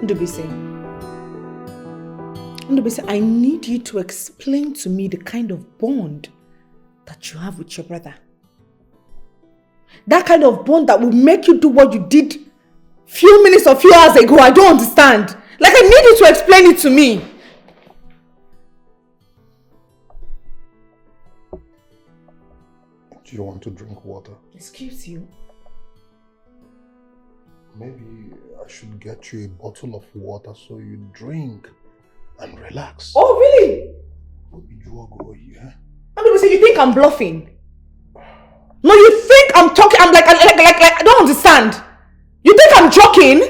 Ndubisi, I need you to explain to me the kind of bond that you have with your brother. That kind of bond that will make you do what you did few minutes or few hours ago. I don't understand. Like, I need you to explain it to me. Do you want to drink water? Excuse you? Maybe I should get you a bottle of water so you drink and relax. Oh, really? You think I'm bluffing? No, you think I'm talking, I'm like, I don't understand. You think I'm joking?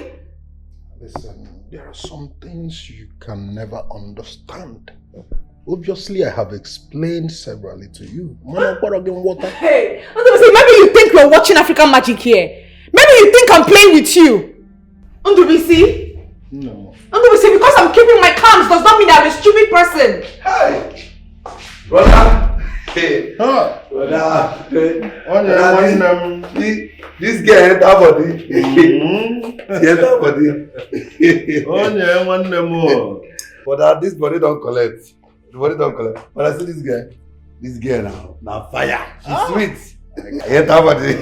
Listen, there are some things you can never understand. Obviously, I have explained severally to you. Hey, maybe you think we're watching African magic here. Maybe you think I'm playing with you. Ndubisi? No. Ndubisi, because I'm keeping my calm does not mean I'm a stupid person. Hey! Brother! Hey! Huh? Brother! This girl enter body. She enter body. But this body don't collect. The body don't collect. But I see this girl now fire. She's sweet. I enter body.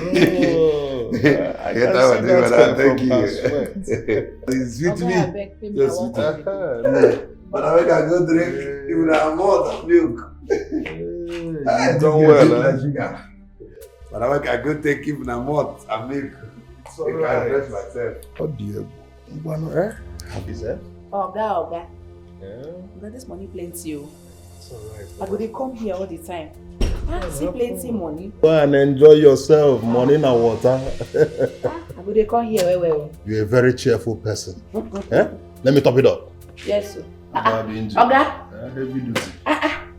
I enter body, brother. Thank you. It's sweet me. Just sweet me. But I make I go drink even a malt of milk. Don't well, But I make I go take even a malt of milk. So I can dress myself. Oh dear. Happy, sir? Oga. Yeah. But this money plenty. It's alright. I go dey come here all the time. See plenty money. Go and enjoy yourself. Money and water. I go dey come here well. You're a very cheerful person. Let me top it up. Yes, sir. Oga?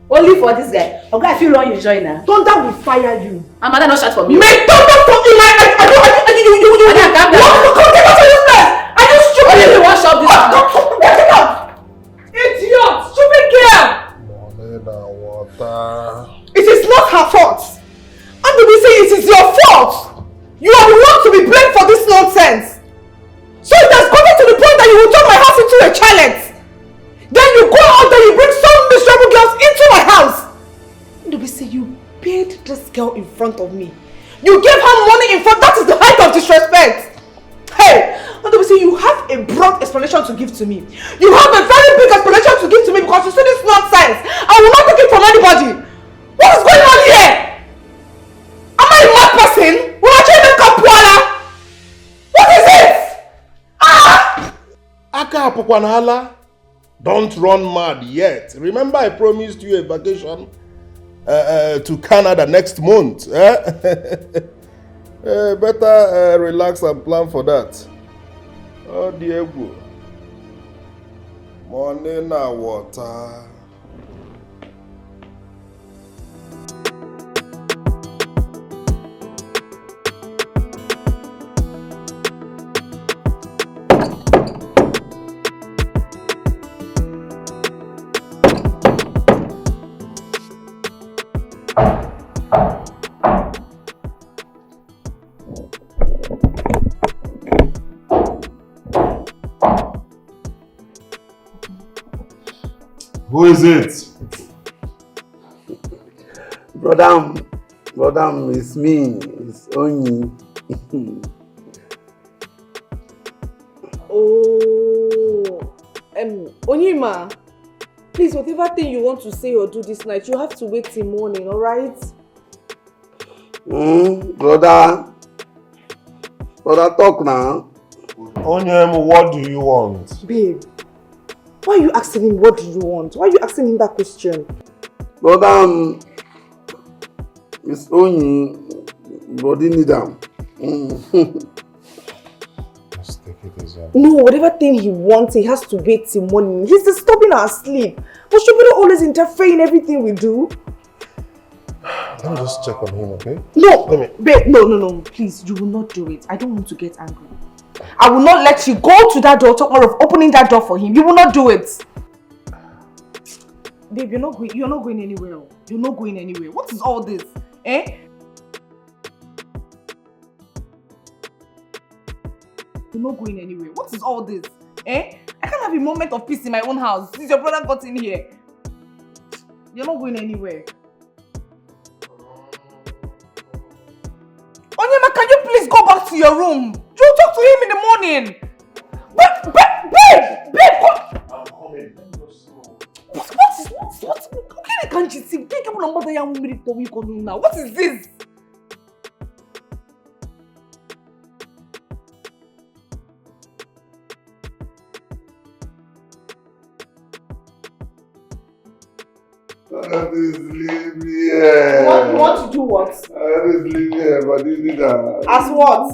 Only for this guy. Oga, I feel wrong you join now. Thunder will fire you. And mother no shot for me. Make thunder for you. You calm down. Get out of this place. Are you stupid? Only me wash up this one. Get it out. Idiot. Stupid girl. Money and water. It is not her fault. I'm going to say it is your fault. You are the one to be blamed for this nonsense. So it has gotten to the point that you will turn my house into a chalet. Then you go out and you bring some miserable girls into my house. Ndubisi, you paid this girl in front of me. You gave her money in front. That is the height of disrespect. Hey, Ndubisi, you have a broad explanation to give to me. You have a very big explanation to give to me because you see this nonsense. I will not take it from anybody. What is going on here? Am I a mad person? Will I change Kapuala? What is it? Aka Apukwanala. Don't run mad yet. Remember I promised you a vacation to Canada next month. Better relax and plan for that. Oh Diego. Money na water. Who is it? Brother, it's me. It's Onyi. Onyima, please, whatever thing you want to say or do this night, you have to wait till morning, alright? Brother, talk now. Onyem, what do you want? Babe, why are you asking him what do you want? Why are you asking him that question? Brother, it's Onyi. Body need them. Just take it easy. No, whatever thing he wants, he has to wait till morning. He's disturbing our sleep. But should we not always interfere in everything we do? Let me just check on him, okay? No, babe, no, please, you will not do it. I don't want to get angry. I will not let you go to that door tomorrow of opening that door for him. You will not do it. Babe, you're not going anywhere. You're not going anywhere. What is all this? Eh? You're not going anywhere. What is all this? Eh? can't have a moment of peace in my own house since your brother got in here. You're not going anywhere. Onyema, can you please go back to your room? You'll talk to him in the morning. Babe, come. I'm coming. What? Okay, can't you see? What is this? Please leave me here. You want to do what? Please leave me here, but you need that. As what?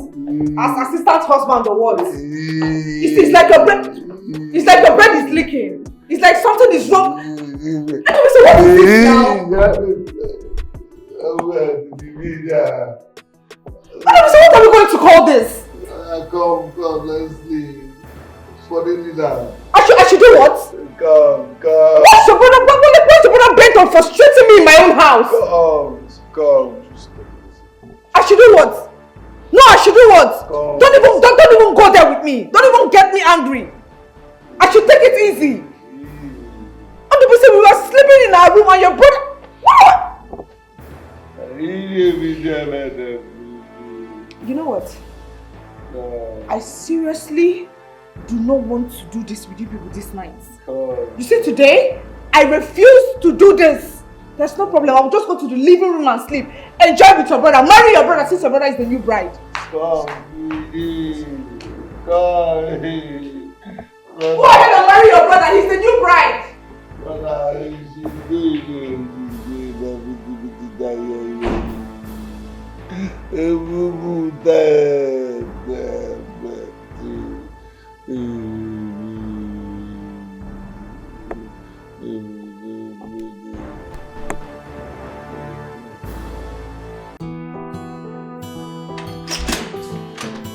As assistant husband or what? It's like your bread. It's like your bread is leaking. It's like something is wrong. Anyway, so what is this now? Anyway, so what are we going to call this? Come, let's leave. What do you need that? I should do what? Come. What's your brother bent on frustrating me in my own house? Come. I should do what? No, I should do what? Come. Don't even go there with me. Don't even get me angry. I should take it easy. And people say we were sleeping in our room and your brother. You know what? I seriously do not want to do this with you people this night. You see, today, I refuse to do this. There's no problem. I'll just go to the living room and sleep. Enjoy with your brother. Marry your brother since your brother is the new bride. Come. Go ahead and marry your brother. He's the new bride.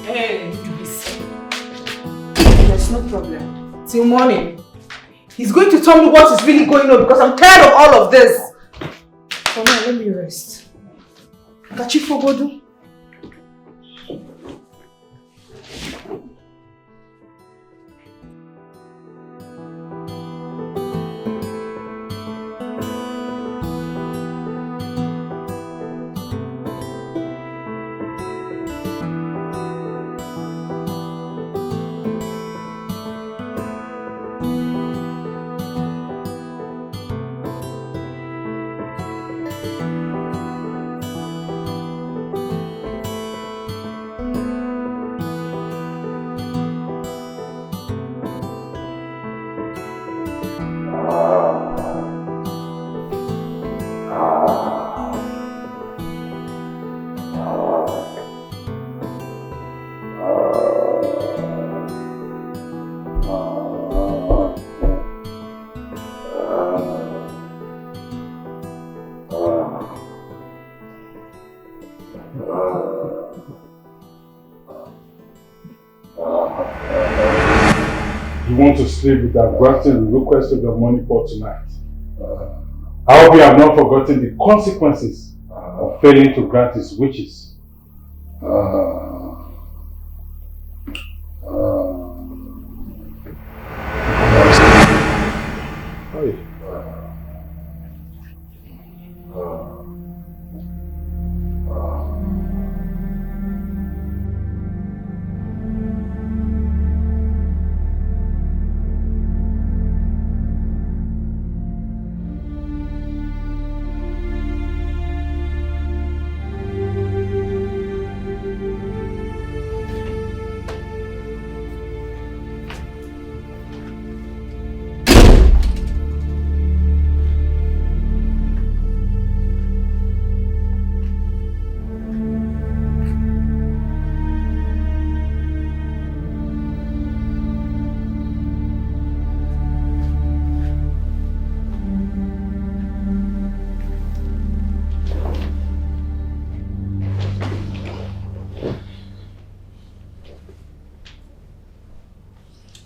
Hey, there's no problem. Till morning. He's going to tell me what is really going on because I'm tired of all of this. For now, let me rest. Got you for Bodu? You want to sleep without granting the request of your money for tonight. I hope you have not forgotten the consequences of failing to grant his wishes.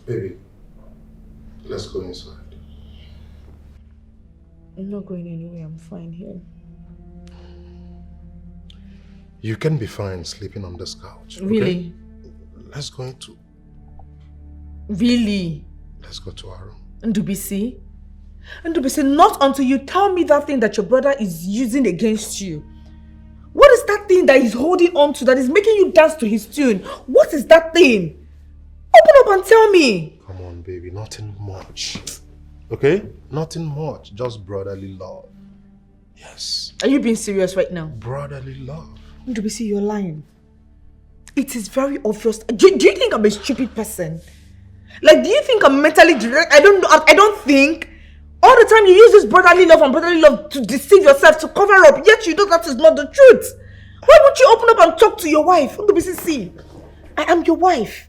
Baby, let's go inside. I'm not going anywhere. I'm fine here. You can be fine sleeping on this couch. Really? Okay? Let's go into... Really? Let's go to our room. Ndubisi, not until you tell me that thing that your brother is using against you. What is that thing that he's holding on to that is making you dance to his tune? What is that thing? Open up and tell me. Come on, baby. Nothing much. Okay? Nothing much. Just brotherly love. Yes. Are you being serious right now? Brotherly love. Ndubisi, you're lying. It is very obvious. Do you think I'm a stupid person? Like, do you think I'm mentally direct? I don't think. All the time you use this brotherly love and brotherly love to deceive yourself, to cover up, yet you know that is not the truth. Why would you open up and talk to your wife? See, I am your wife.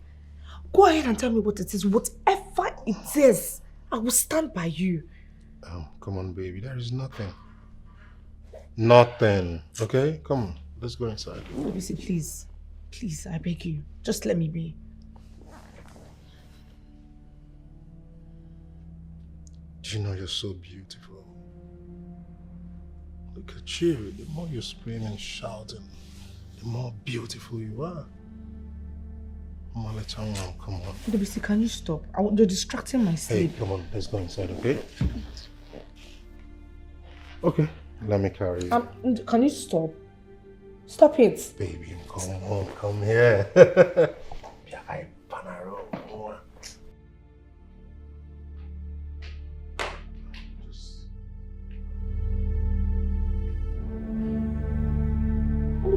Go ahead and tell me what it is. Whatever it is, I will stand by you. Come on, baby. There is nothing. Nothing. Okay? Come on. Let's go inside. Please. Please, I beg you. Just let me be. Do you know you're so beautiful? Look at you. The more you scream and shouting, the more beautiful you are. Come on. Ndubisi, can you stop? You're distracting my sleep. Hey, come on. Let's go inside, okay? Okay. Let me carry you. Can you stop? Stop it. Baby, come on. Come here.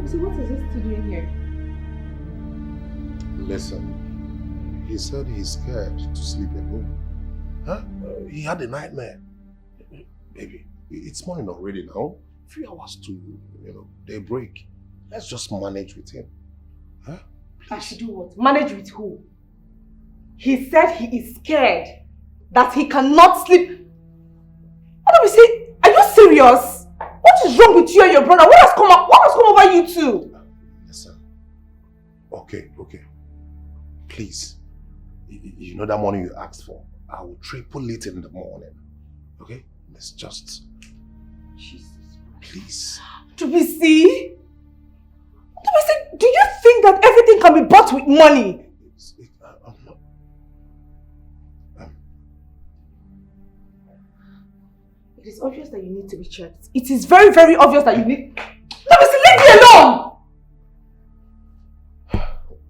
So what is he still doing here? Listen, he said he's scared to sleep alone. Huh? He had a nightmare. Baby, it's morning already now. 3 hours to, daybreak. Let's just manage with him. Huh? I should do what? Manage with who? He said he is scared that he cannot sleep. What do we say? Are you serious? What is wrong with you and your brother? What has come over you two? Listen. Okay. Please. You know that money you asked for? I will triple it in the morning. Okay? Let's just... Jesus. Please. Ndubisi, do you think that everything can be bought with money? I'm not... It is obvious that you need to be checked. It is very, very obvious that you need... Ndubisi, leave me alone!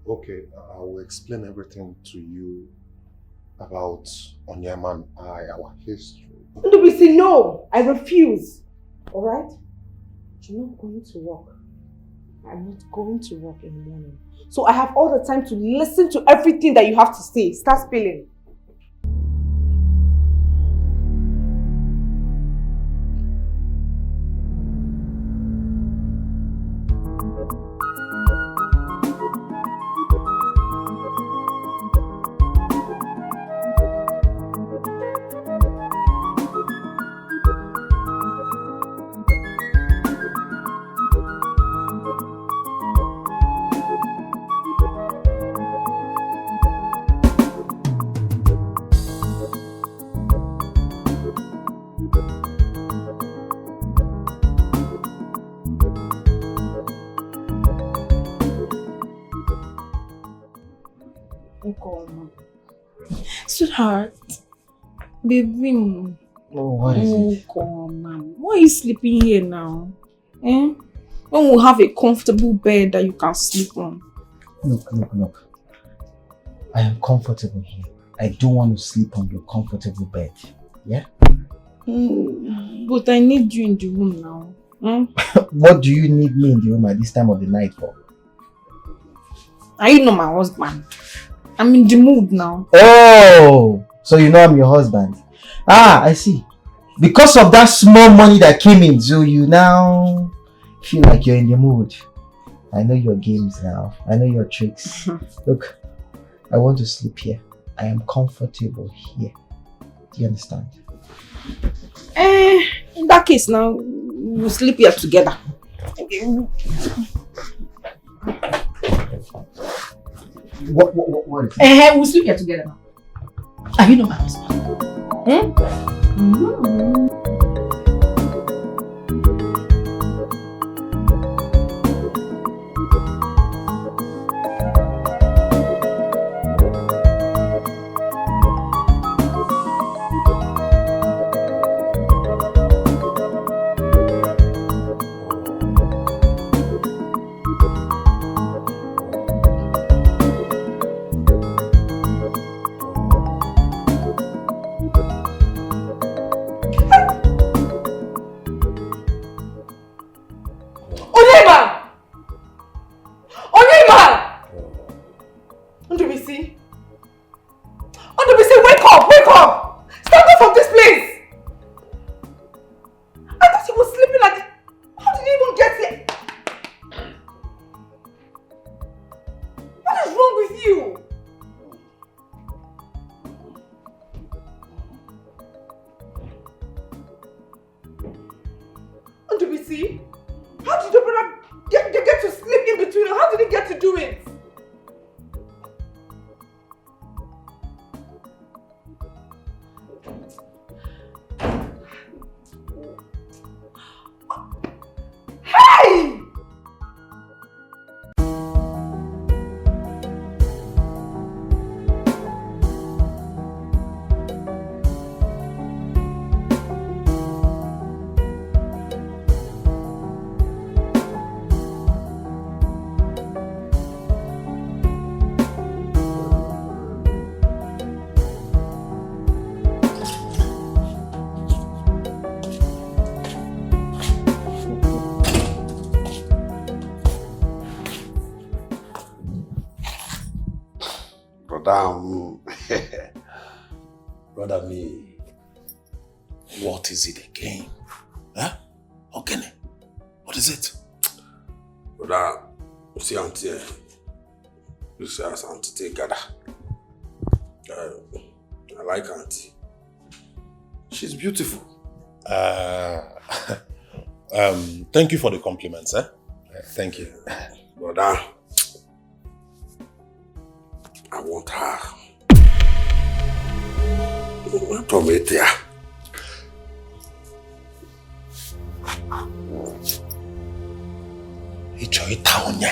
Okay, I will explain everything to you about Onyema and our history. Ndubisi, no! I refuse. Alright? You're not going to work. I'm not going to work in the morning. So I have all the time to listen to everything that you have to say. Start spilling. Sweetheart, baby. Oh, what is it? Come on. Why are you sleeping here now? When we have a comfortable bed that you can sleep on. Look. I am comfortable here. I don't want to sleep on your comfortable bed. Yeah? But I need you in the room now. What do you need me in the room at this time of the night for? Are you not my husband? I'm in the mood now. Oh, so you know I'm your husband. Ah, I see. Because of that small money that came in, so you now feel like you're in the mood. I know your games now. I know your tricks. Look, I want to sleep here. I am comfortable here. Do you understand? In that case now, we'll sleep here together. What is it? We'll sleep here together now. Are you not my husband? thought he was sleeping at the... How did he even get here? What is wrong with you? see? How did your brother get to sleep in between? How did he get to do it? Hey! Brother me, what is it again? Huh? Okay, what is it? Brother, you see auntie, you see us auntie take gather. I like auntie. She's beautiful. Thank you for the compliments, eh? Thank you. Brother, I want her. Tomatia. Ichoita onye.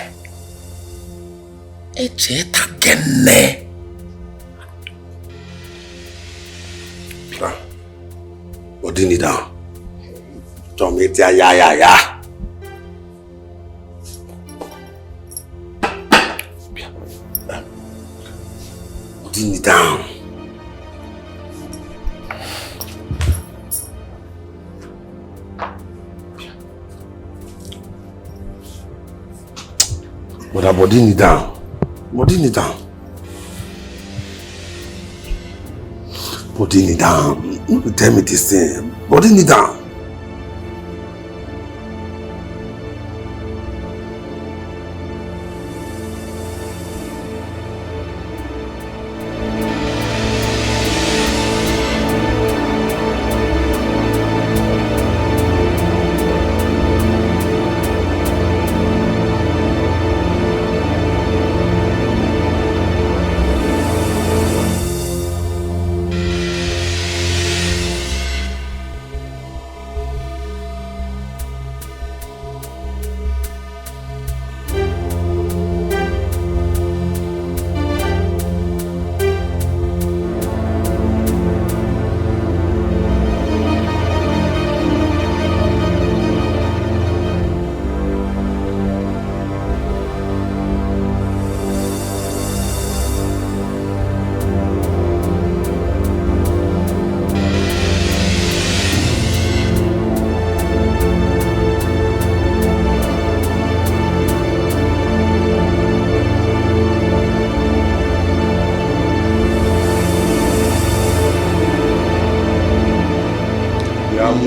Echeta genne. Odini down. Tomatia ya. Odini down. But her body knee down. Body knee down. Body knee down. Tell me this thing. Body knee down.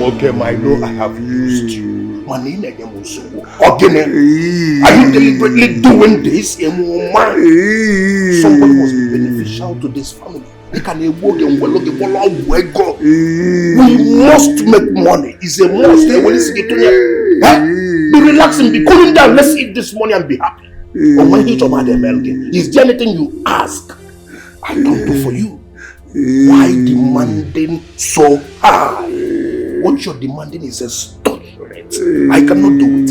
Okay, I know I have used you. Are you deliberately doing this? Somebody must be beneficial to this family. We must make money. It's a must. Be relaxing, be cooling down. Let's eat this money and be happy. But when you talk about the melting, is there anything you ask I don't do for you? Why demanding so high? What you're demanding is extortionate. I cannot do it.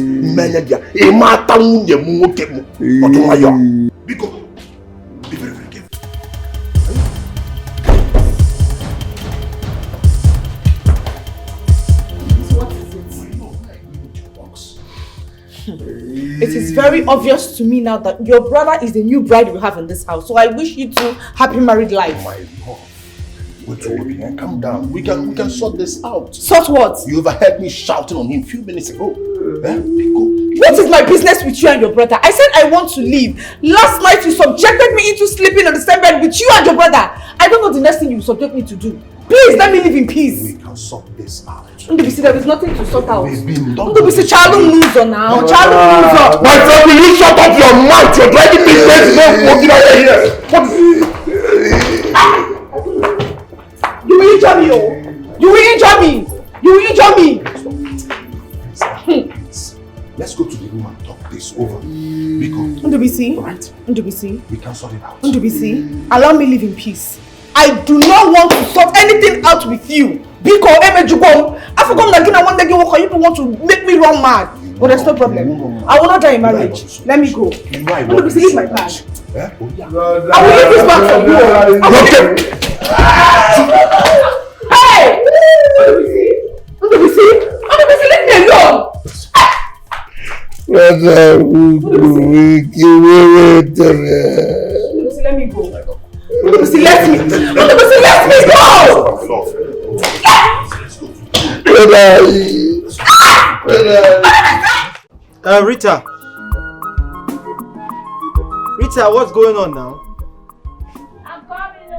Because be very, very careful. What is it? It is very obvious to me now that your brother is the new bride we have in this house. So I wish you two happy married life. My love. Wait, calm down. We can sort this out. Sort what? You overheard me shouting on him a few minutes ago. What is my business with you and your brother? I said I want to leave. Last night you subjected me into sleeping on the same bed with you and your brother. I don't know the next thing you subject me to do. Please let me live in peace. can sort this out. Ndubisi, there is nothing to sort out. Baby, don't Ndubisi, child loser now. Child loser. My friend, will you shut up your mouth? You're driving me crazy. Don't walk in here. You will injure me, oh. You will injure me. You will injure me. Let's go to the room and talk this over. Because Ndubisi, right? Ndubisi, We can sort it out. Ndubisi, allow me live in peace. I do not want to sort anything out with you. Because Emejugom, I forgot that I want to you want to make me run mad. But there's no problem. I will not die in marriage. Let me go. Ndubisi, leave my bag. Yeah? I will leave this bag for you. Hey! Ndubisi, leave me alone. Ndubisi, let me go. Ndubisi, let me go! Rita. Rita, what's going on now? I'm coming.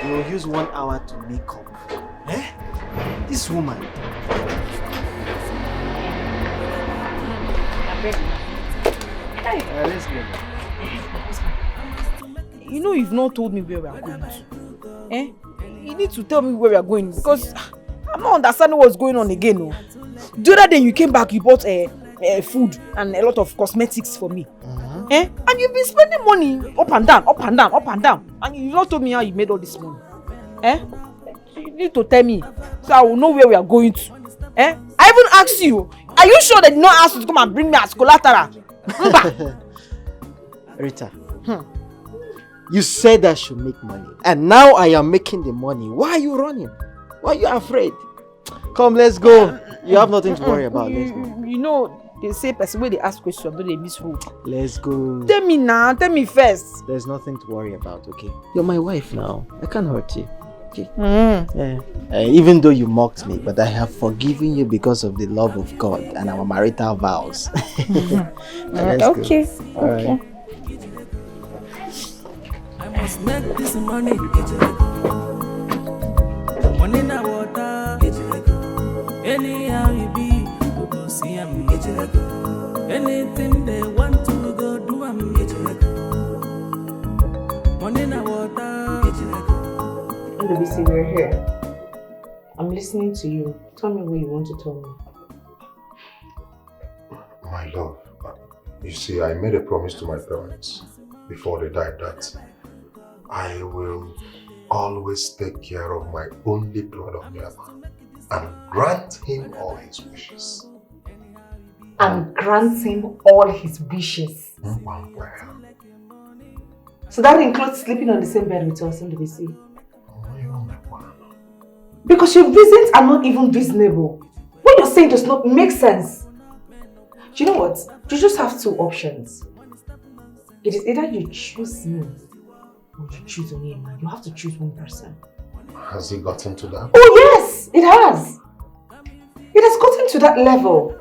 You will use 1 hour to make up. Eh? This woman. Let's go. You know you've not told me where we are going to. Eh? You need to tell me where we are going because I'm not understanding what's going on again. No. The other day you came back, you bought food and a lot of cosmetics for me. Eh? And you've been spending money up and down. And you've not told me how you made all this money. Eh? You need to tell me so I will know where we are going to. Eh? I even asked you, are you sure they did not ask you to come and bring me as collateral? Rita, you said I should make money, and now I am making the money. Why are you running? Why are you afraid? Come, let's go. You have nothing to worry about. Let's go. You know, they say person when they ask questions, don't they miss road. Let's go. Tell me now, tell me first. There's nothing to worry about, okay? You're my wife now. I can't hurt you. Okay? Yeah. Even though you mocked me, but I have forgiven you because of the love of God and our marital vows. Okay. All right. I must make this money. Money na water. Anyhow you be, go see them. Anything they want to go do them. Money na water. Ndubisi, we're here. I'm listening to you. Tell me what you want to tell me. My love, you see, I made a promise to my parents before they died that I will always take care of my only brother and grant him all his wishes. And grant him all his wishes. So that includes sleeping on the same bed with us, Ndubisi. Because your reasons are not even reasonable. What you're saying does not make sense. Do you know what? You just have two options. It is either you choose me or you choose only a man. You have to choose one person. Has it gotten to that? Oh yes, it has. It has gotten to that level.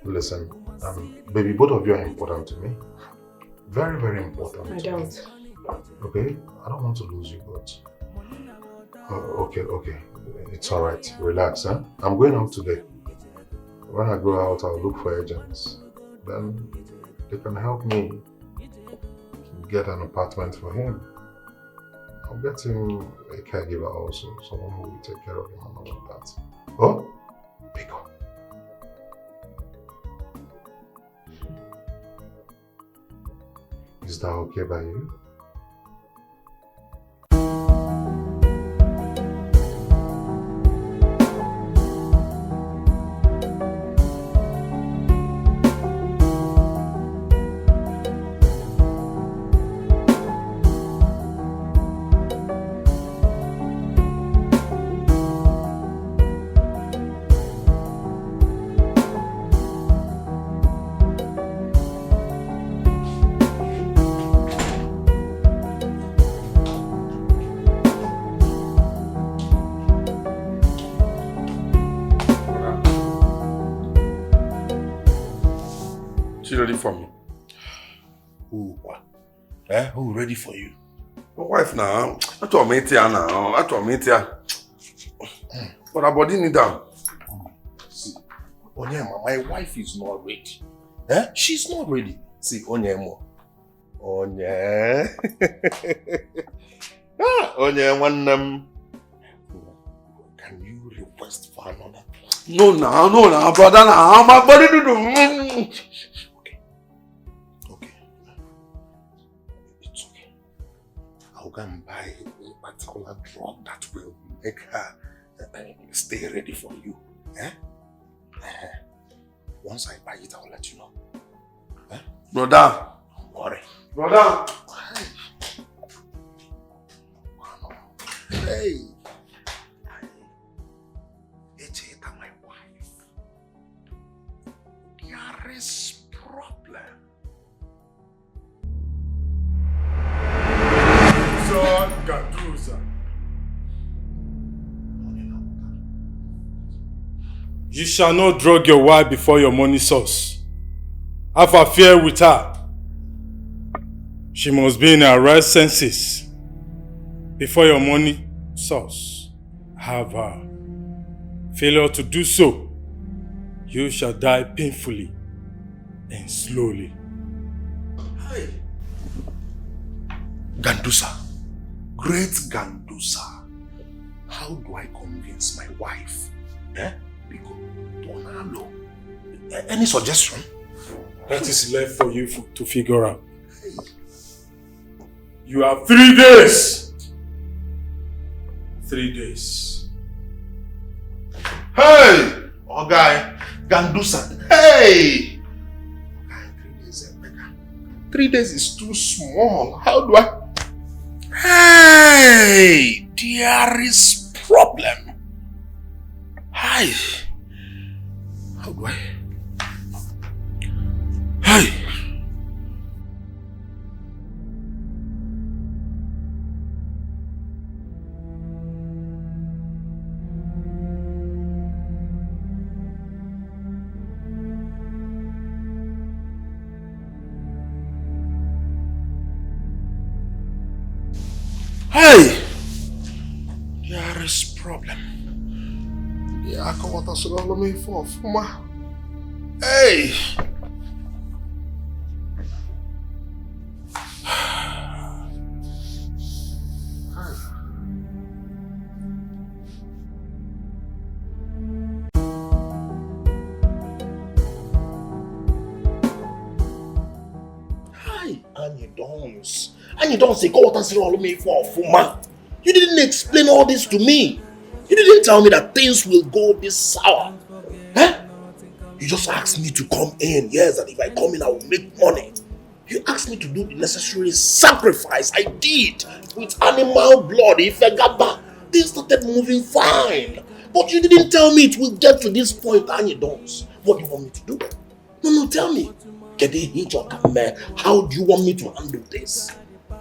Listen, baby, both of you are important to me. Very, very important. I don't. Okay? I don't want to lose you, but... okay. It's alright. Relax, huh? I'm going out today. When I go out, I'll look for agents. Then they can help me get an apartment for him. I'll get him a caregiver also, someone who will take care of him and all of that. Oh? Pick up. Is that okay by you? she ready for me? Who? What? Eh? Who ready for you? My wife now. I told me here now. I told me here. But her body need down. See, Onyema, my wife is not ready. Eh? She's not ready. See, Onyema. Onye. Onye, can you request for another? No, brother, now. My body do. Okay. Okay. It's okay. I'll go and buy a particular drug that will make her stay ready for you. Eh? Once I buy it, I'll let you know. Eh? Brother. Don't worry. Brother. Hey. It's my wife. There is problem. You shall not drug your wife before your money source. Have affair with her. She must be in her right senses before your money source have her. Failure to do so, you shall die painfully and slowly. Hey. Gandusa. Great Gandusa. How do I convince my wife? Eh? Any suggestion? That is left for you to figure out. You have 3 days. 3 days. Hey! Oh guy, Gandusa. Hey! 3 days is better. 3 days is too small. How do I? Hey! There is problem. Hi. How do I? Hey! Hey! There is problem. Yeah, I come out as well me for ma. Hey! And you don't say, go out and all me for Fuma. You didn't explain all this to me. You didn't tell me that things will go this sour. Huh? You just asked me to come in. Yes, and if I come in, I will make money. You asked me to do the necessary sacrifice. I did. With animal blood, if I got back, things started moving fine. But you didn't tell me it will get to this point, and you don't. What do you want me to do? No, tell me. How do you want me to handle this?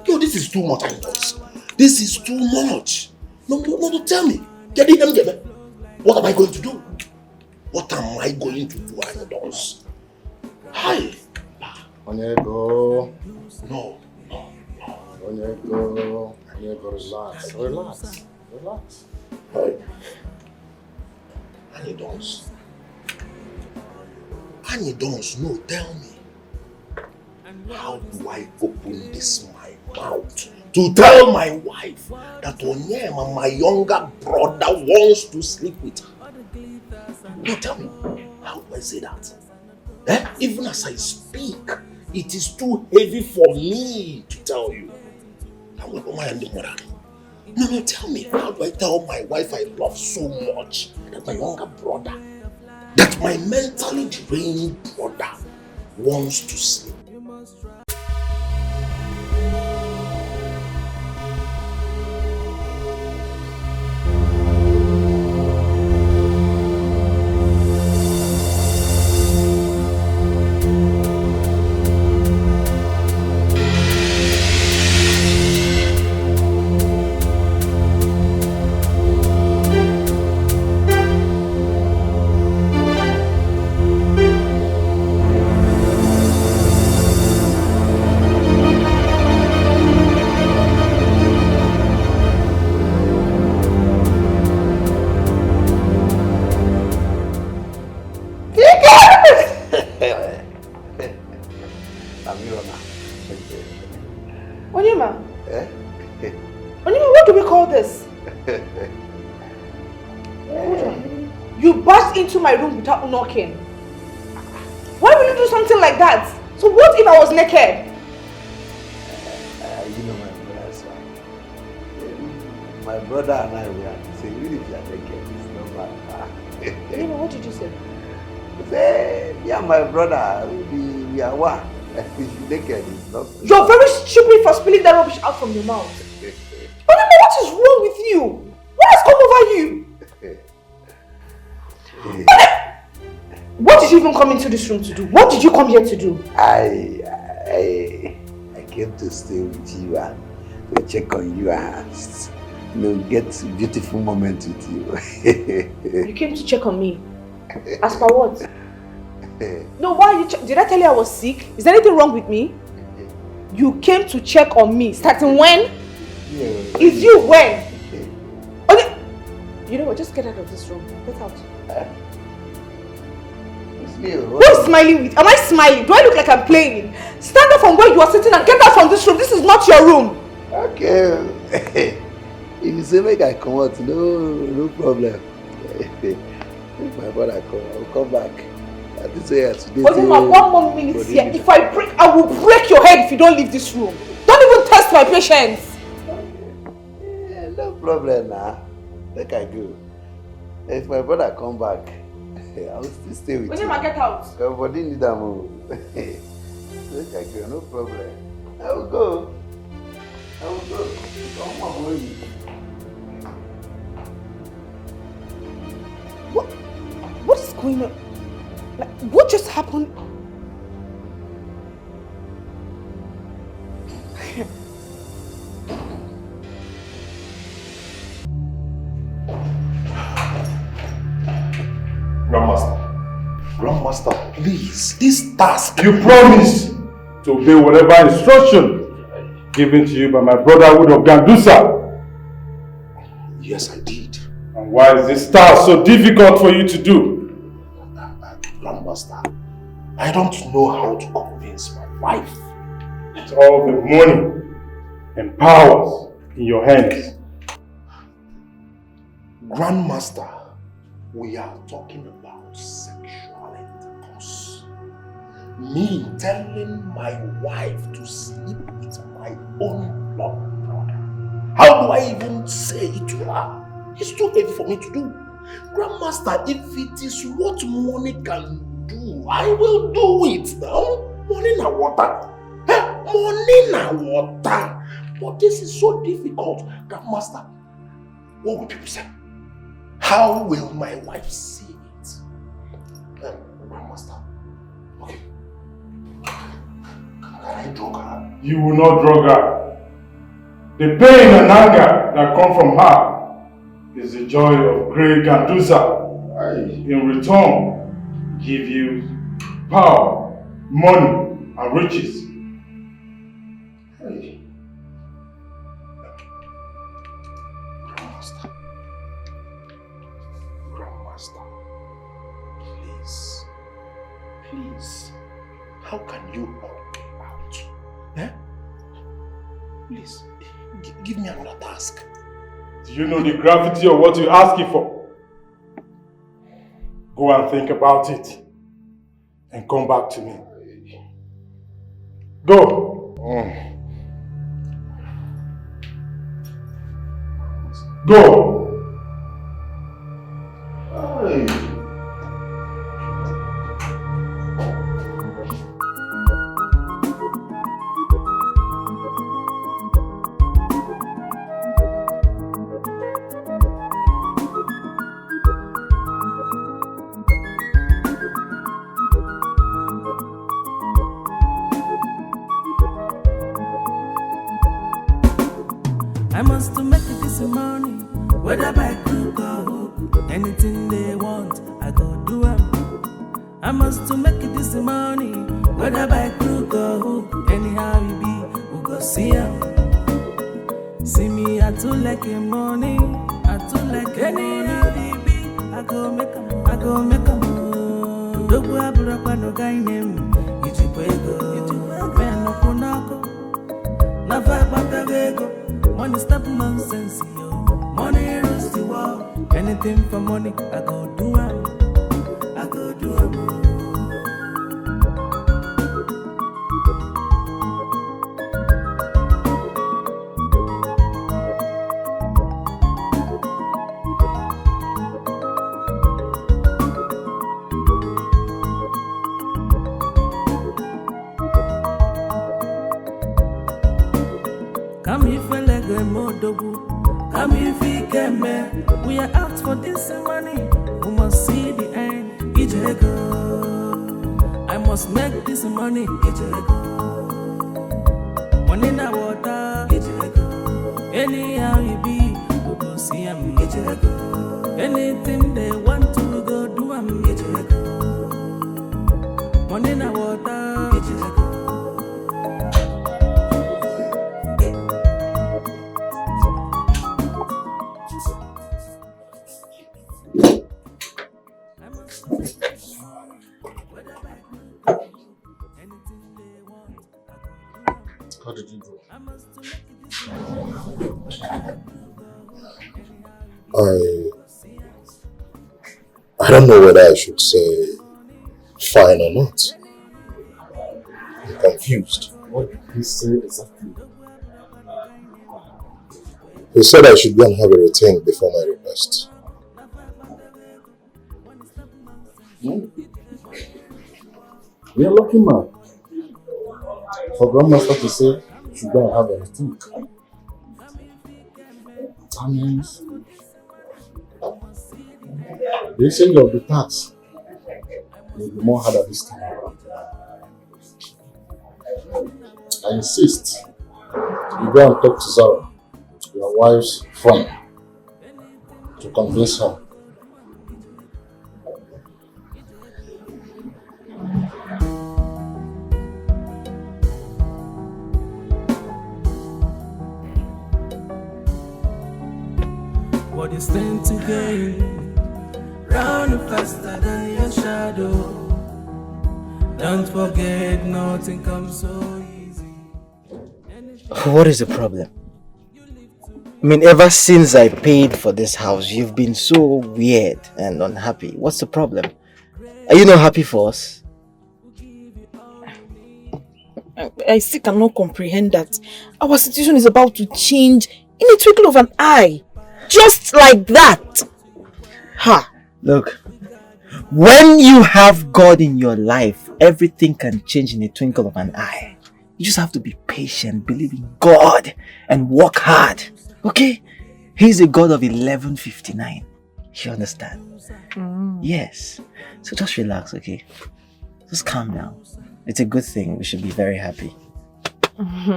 Yo, this is too much, Antos. This is too much. No, tell me. What am I going to do? What am I going to do, Antos? Hi. Onyeko. No. Onyeko, relax. Hi. Anidons, no, tell me. How do I open this my mouth to tell my wife that Onyema, my younger brother, wants to sleep with her? No, tell me, how do I say that? Even as I speak, it is too heavy for me to tell you. No, tell me, how do I tell my wife I love so much that my younger brother, that my mentally drained brother wants to sleep? Onyema? Eh? Onyema, what do we call this? You burst into my room without knocking. Why will you do something like that? So what if I was naked? You know my brother, sir. My brother and I were saying, even if you are naked, it's no matter. Onyema, what did you say? Say, yeah, my brother, we are one. If you're naked, it's not. You're very stupid for spilling that rubbish out from your mouth. Onyema, what is wrong with you? What has come over you? What did you even come into this room to do? What did you come here to do? I came to stay with you and to check on you and get a beautiful moment with you. You came to check on me? As per what? No, why are you did I tell you I was sick? Is there anything wrong with me? You came to check on me. Starting when? Yeah. Is you when? Okay. You know what? Just get out of this room. Get out. Who is smiling with? Am I smiling? Do I look like I'm playing? Stand up from where you are sitting and get out from this room. This is not your room. Okay. If you say make I come out, no problem. If my brother come, I will come back. This way today. But one more minute here. If I will break your head if you don't leave this room. Don't even test my patience. Yeah, no problem now. Make I go. If my brother come back, I will still stay with you. When get out? Everybody need a move. Make I go, no problem. I will go. Come on, boy. What is going on? Like, what just happened? Grandmaster, please, this task. You promise to obey whatever instruction given to you by my brotherhood of Gandusa. Yes, I did. And why is this task so difficult for you to do? Grandmaster, I don't know how to convince my wife. It's all the money and powers in your hands. Grandmaster, we are talking about sexual intercourse. Me telling my wife to sleep with my own blood brother. How do I even say it to her? It's too heavy for me to do. Grandmaster, if it is what money can do, I will do it now. Money na water. Money na water. But this is so difficult. Grandmaster, what will people say? How will my wife see it? Grandmaster, okay. Can I drug her? You will not drug her. The pain and anger that come from her is the joy of great Gandusa. In return, give you power, money, and riches. Grandmaster, please, how can you help me out? Please, give me another task. Do you know the gravity of what you're asking for? Go and think about it and come back to me. Go. Go. I must to make it this morning, whether by crook or hook, anything they want, I go do them. I must to make it this morning, whether by crook or hook, anyhow you be, we go see them. See me, I too like a money, I too like anyhow you be, I go make them. Dogu abura kwa no guy name, Ichipwego, Ben no kunako. Money stop nonsense, yo. Money rules the world. Anything for money, I go do it. I go do it. Come if I like a modobu. Come if we can man. We are out for this money. We must see the end. Ijego. I must make this money. Ijego. Money na water. Ijego. Anyhow it be, we go see them. Ijego. Anything they want to we go do them. Ijego. Money na water. Ijego. How did you go? I don't know whether I should say fine or not. I'm confused. What did he say exactly? He said I should go and have a rethink before my request. You're a lucky man. For Grandmaster to say you should go and have a rethink. That means the exchange of the tax will be more harder this time around. I insist you go and talk to Zara, your wife's friend, to convince her. What you stand to gain? Round faster than your shadow. Don't forget, nothing comes so easy. What is the problem? I mean, ever since I paid for this house, you've been so weird and unhappy. What's the problem? Are you not happy for us? I still cannot comprehend that our situation is about to change in a twinkle of an eye. Just like that. Ha! Look, when you have God in your life, everything can change in a twinkle of an eye. You just have to be patient, believe in God, and work hard. Okay? He's a God of 11:59. You understand? Yes. So just relax, okay? Just calm down. It's a good thing. We should be very happy.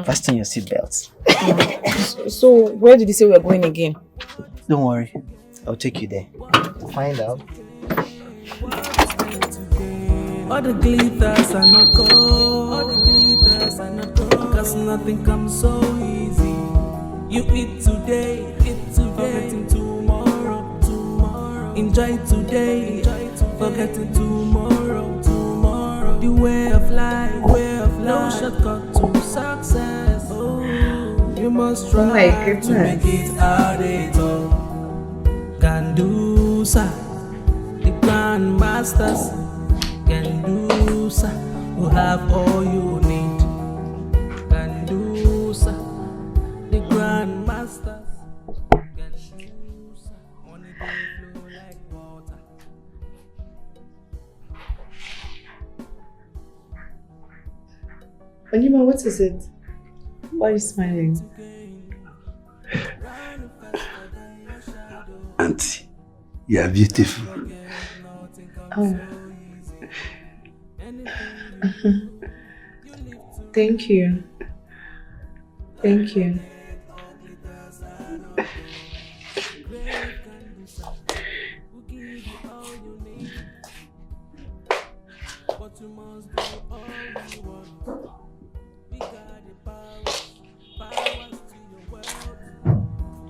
Fasten your seatbelts. So, where did you say we are going again? Don't worry. I'll take you there. Find out. All the glitters are not gold. All the glitters are not gold. Cause nothing comes so easy. You eat today, forgetting tomorrow. Enjoy today, forgetting tomorrow. The way of life, no shortcut to success. Oh, you must try to make it out it all. Can do, sir. The grandmasters can do, sir. Who have all you need. Can do, sir. The grandmasters can do, sir. Money can flow like water. Onyema, what is it? Why are you smiling? Auntie, you are beautiful. Oh. Thank you. Thank you.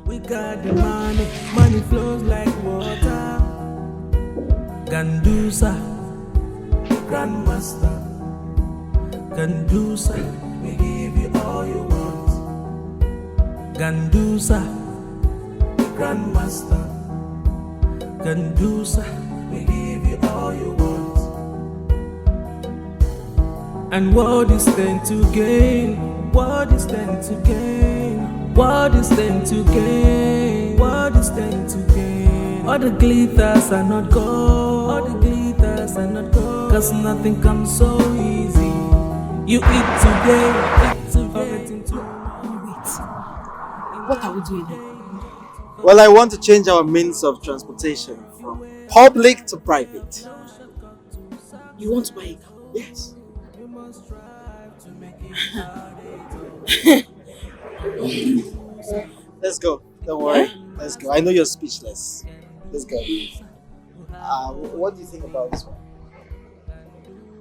We got the money, money flows like water. Gandusa, the grandmaster. Gandusa, we give you all you want. Gandusa, Grandmaster. Gandusa, we give you all you want. And what is then to gain? What is then to gain? What is then to gain? What is then to gain? All the glitters are not gold. All the glitters are not gold. Cause nothing comes so easy. You eat today, forgetting tomorrow. Wait. What are we doing here? Well, I want to change our means of transportation from public to private. You want to buy a car? Yes. Let's go. Don't worry. Let's go. I know you're speechless. Let's go. What do you think about this one?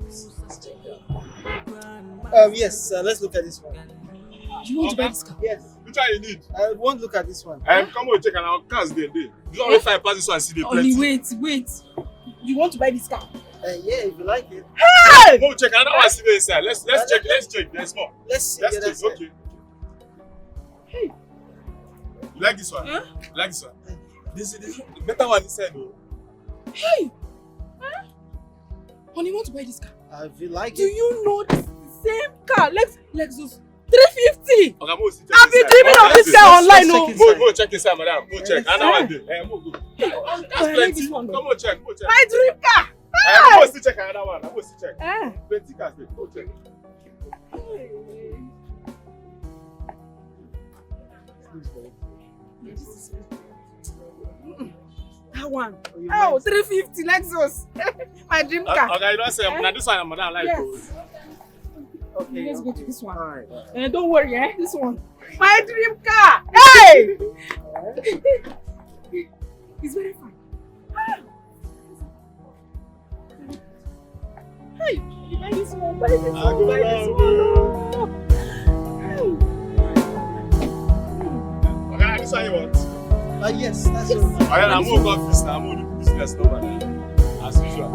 Let's check it out. Yes, let's look at this one. You want to buy this car? Yes. Which one you need? I want to look at this one. Come on, check and our cars there. This one only 5 passes so I see the plenty. Wait. You want to buy this car? Yeah, if you like it. Hey! Come on, check another one see there inside. Let's check. There's more. Let's see. Let's check. Okay. Hey. You like this one? Huh? You like this one? This the better one inside though. Hey! Huh? Honey, you want to buy this car? If you like Do it. you know this is the same car? Lexus 350. Okay, go see. I've been dreaming of this car online. Go check inside, madam. Go check. Another one there. Go. That's plenty. Come on, check. My dream car. I'm going to check another one. I'm going to check. Plenty cars there. Go check. That one. Oh, 350 Lexus. My dream car. Okay, you don't say now this one, madam. Like. Yes. Okay, Let's go to this one. All right. Don't worry, this one. My dream car. Hey! It's very fun. Hey, you buy this one, buy this one, buy this one. Okay, this one you want? Yes, that's it. Okay, I'm going to go office now. I'm going to business number as usual.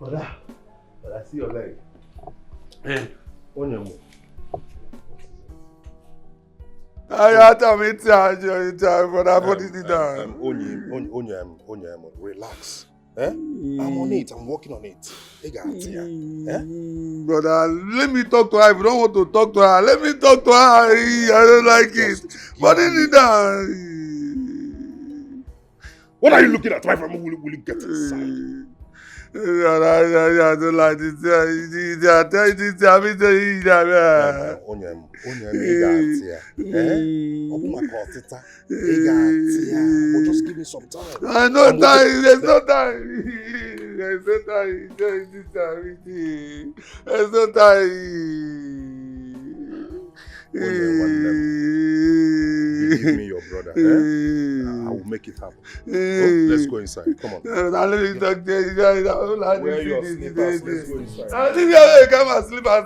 But I see your leg. Relax. I'm on it. I'm working on it. Brother, let me talk to her. If you don't want to talk to her, let me talk to her. I don't like it. But what are you looking at? My friend, will you get inside? I don't like this. Just give me some time. I know time. There's no time. There's no time. There's no time. Give me your brother. I will make it happen. Let's go inside. Come on. Where are your slippers? Let's go inside. Come and slippers.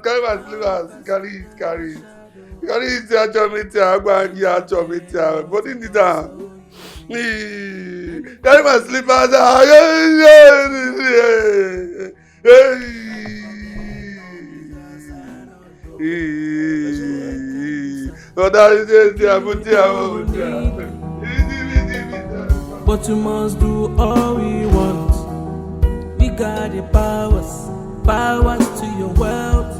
Carry it. Can you eat your chomity? I'm going to get chomity. But in the time, carry my slippers. But you must do all we want. We got the powers to your wealth.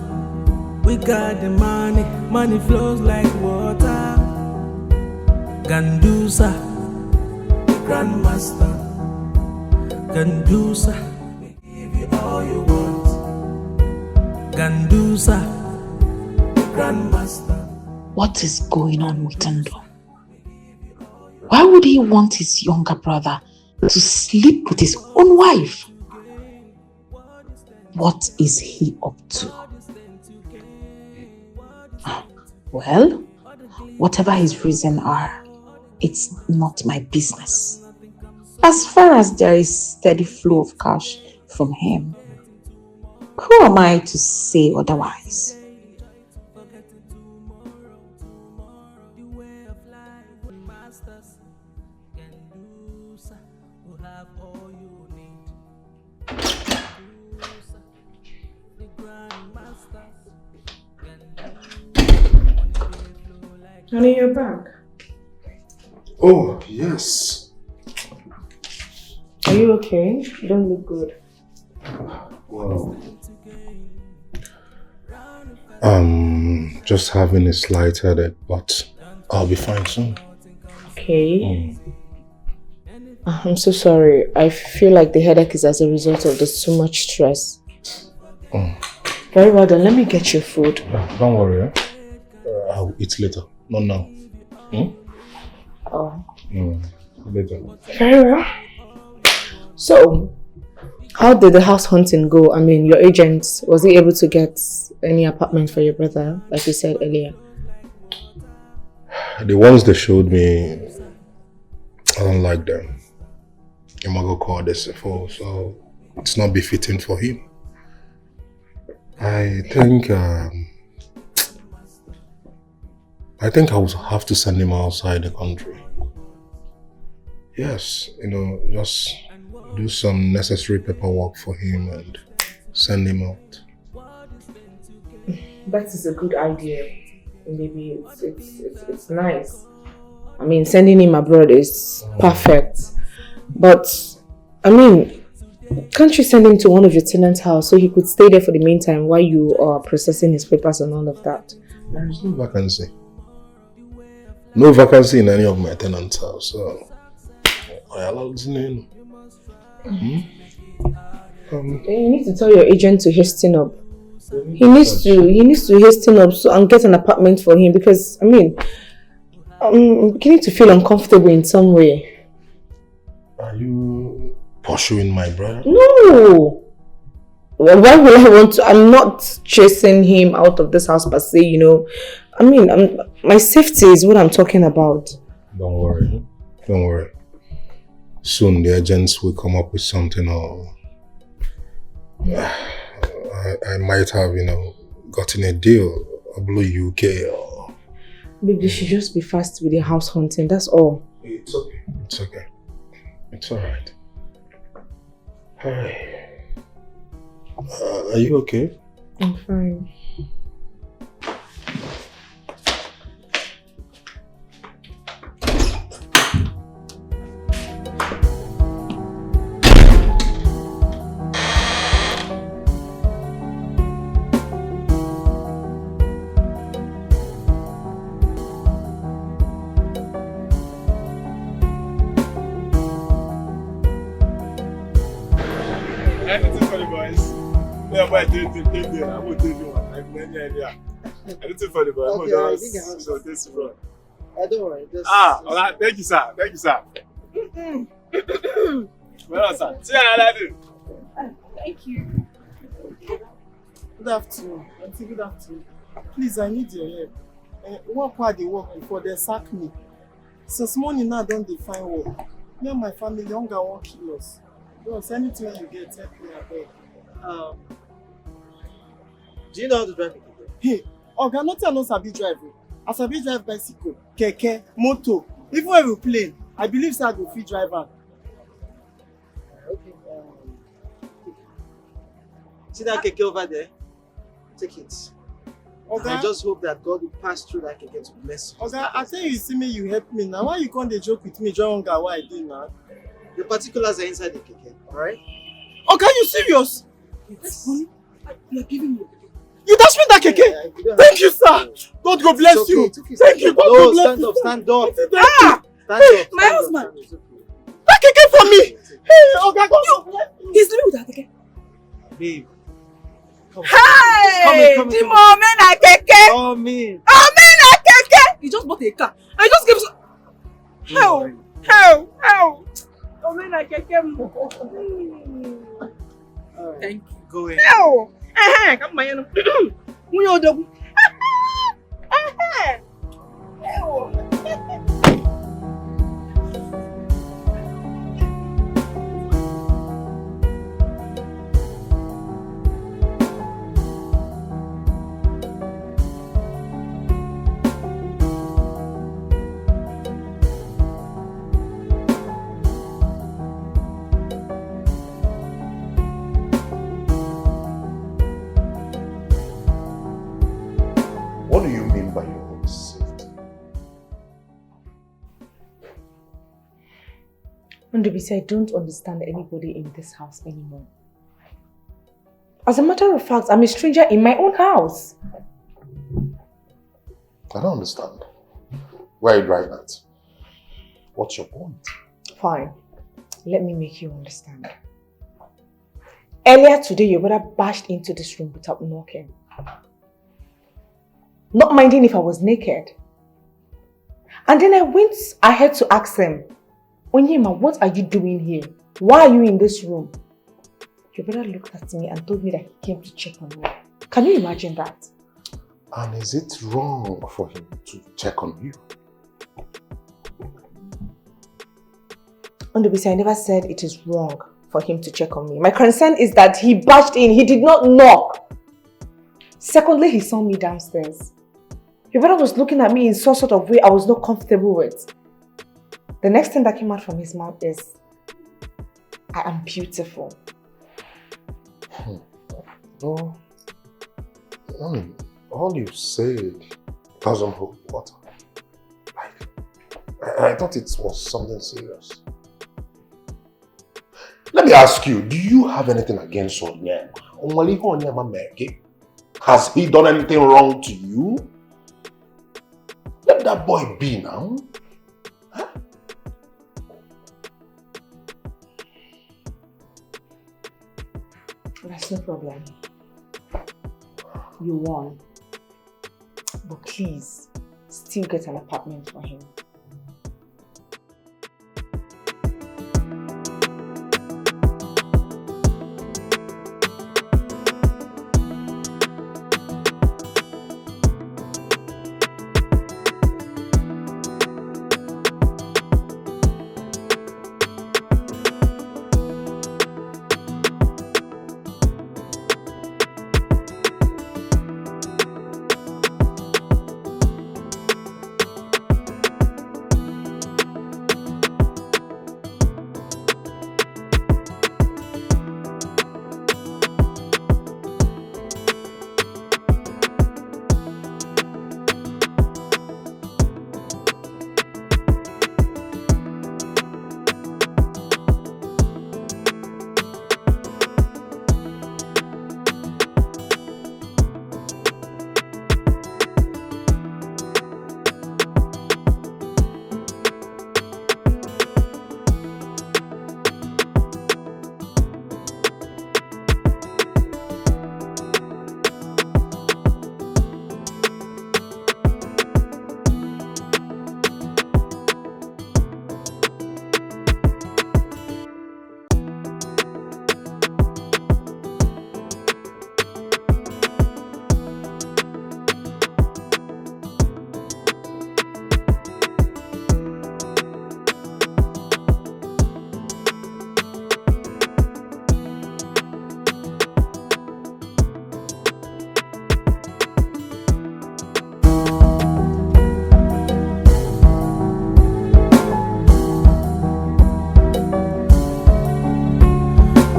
We got the money flows like water. Gandusa, the grandmaster. Gandusa, we give you all you want. Gandusa, the grandmaster. What is going on with Ndo? Why would he want his younger brother to sleep with his own wife? What is he up to? Well, whatever his reasons are, it's not my business. As far as there is steady flow of cash from him, who am I to say otherwise? Honey, you're back. Oh, yes. Are you okay? You don't look good. Well, just having a slight headache, but I'll be fine soon. Okay. I'm so sorry. I feel like the headache is as a result of the too much stress. Very well then, let me get your food. Don't worry, eh? I'll eat later. Not now. Oh. Later. Very well. So, how did the house hunting go? I mean, your agent, was he able to get any apartment for your brother, like you said earlier? The ones they showed me, I don't like them. I'm gonna call this before, so it's not befitting for him. I think I will have to send him outside the country. Yes, just do some necessary paperwork for him and send him out. That is a good idea. Maybe it's nice. I mean, sending him abroad is perfect. But, I mean, can't you send him to one of your tenants' house so he could stay there for the meantime while you are processing his papers and all of that? There is no vacancy. No vacancy in any of my tenants' house, so I allowed his name. You need to tell your agent to hasten up. He needs to hasten up and get an apartment for him because, I mean, I'm beginning to feel uncomfortable in some way. Are you pursuing my brother? No! Well, why would I want to? I'm not chasing him out of this house per se, I mean, my safety is what I'm talking about. Don't worry. Soon the agents will come up with something or I might have, gotten a deal, a blue UK or... Babe, you should just be fast with the house hunting, that's all. It's okay. It's alright. Hi. Are you okay? I'm fine. Anything for the boy. Okay, I think I have So this bro. Don't worry. Alright, thank you, sir. Well, sir. See you later. Thank you. Good afternoon. Auntie, good afternoon. Please, I need your help. Work while they work before they sack me. Since morning now, don't define work. Me and my family, younger won't kill us. Don't anything you get, help me abeg. Do you know how to drive a car? Hey, Oga, not tell us I be driving. As I be drive bicycle, keke, motor, even aeroplane, I believe say I go fit drive am. Okay. See that keke over there? Take it. Okay. I just hope that God will pass through that keke to bless you. Okay, I tell you see me, you help me now. Why you come dey joke with me, join hunger what I do now? The particulars are inside the keke, alright? Okay, you serious? Yes. You are giving me. You dash me that keke? Thank you, sir. God go bless okay, you. Okay, thank you. God go bless stand you. Up, stand up. Ah! Stand up. My husband. That keke for me. Hey, okay, God bless you. He's living with that keke. Babe. Hey! The moment I keke. Come in. I keke. You just bought a car. I just gave some. How? Oh man, I keke. Thank you. Go ahead. How? Come on, you know. What do you mean by your own safety? Ndubisi, I don't understand anybody in this house anymore. As a matter of fact, I'm a stranger in my own house. I don't understand. Where are you driving at? What's your point? Fine. Let me make you understand. Earlier today, your brother bashed into this room without knocking. Not minding if I was naked. And then I went ahead to ask him, Onyema, what are you doing here? Why are you in this room? Your brother looked at me and told me that he came to check on me. Can you imagine that? And is it wrong for him to check on you? Ndubisi, I never said it is wrong for him to check on me. My concern is that he barged in. He did not knock. Secondly, he saw me downstairs. Your brother was looking at me in some sort of way I was not comfortable with. The next thing that came out from his mouth is, I am beautiful. No. I mean, all you said doesn't hold water. I thought it was something serious. Let me ask you, do you have anything against Onyema? Has he done anything wrong to you? Let that boy be now. Huh? That's no problem. You won. But please, still get an apartment for him.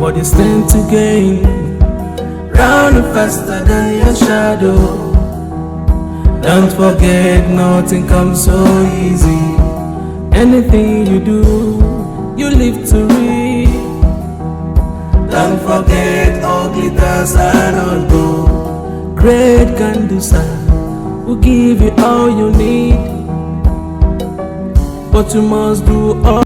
what you stand to gain. Round faster than your shadow. Don't forget, nothing comes so easy. Anything you do, you live to read. Don't forget, all glitters are not gold. Great can do some, will give you all you need. But you must do all.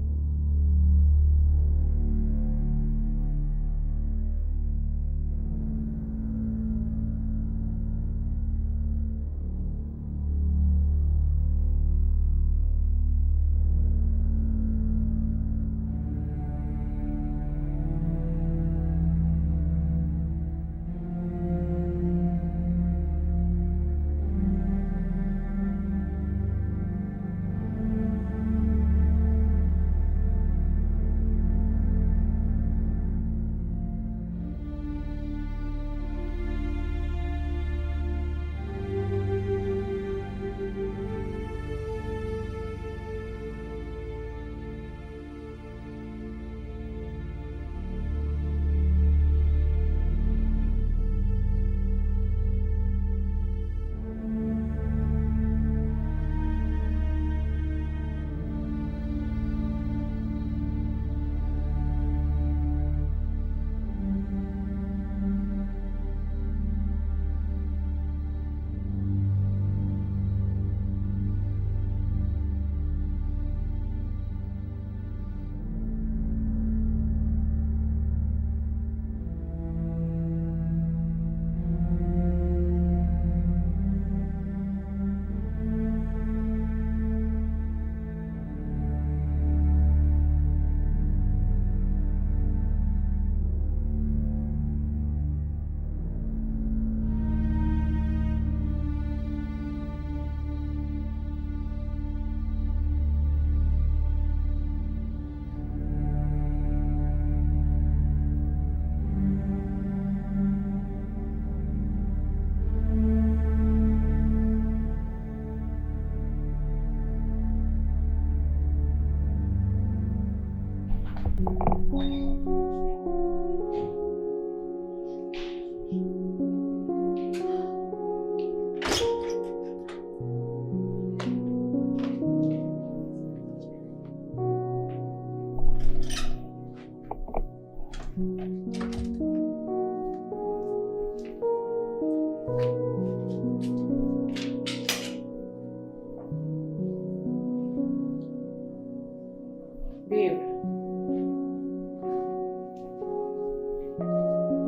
Babe,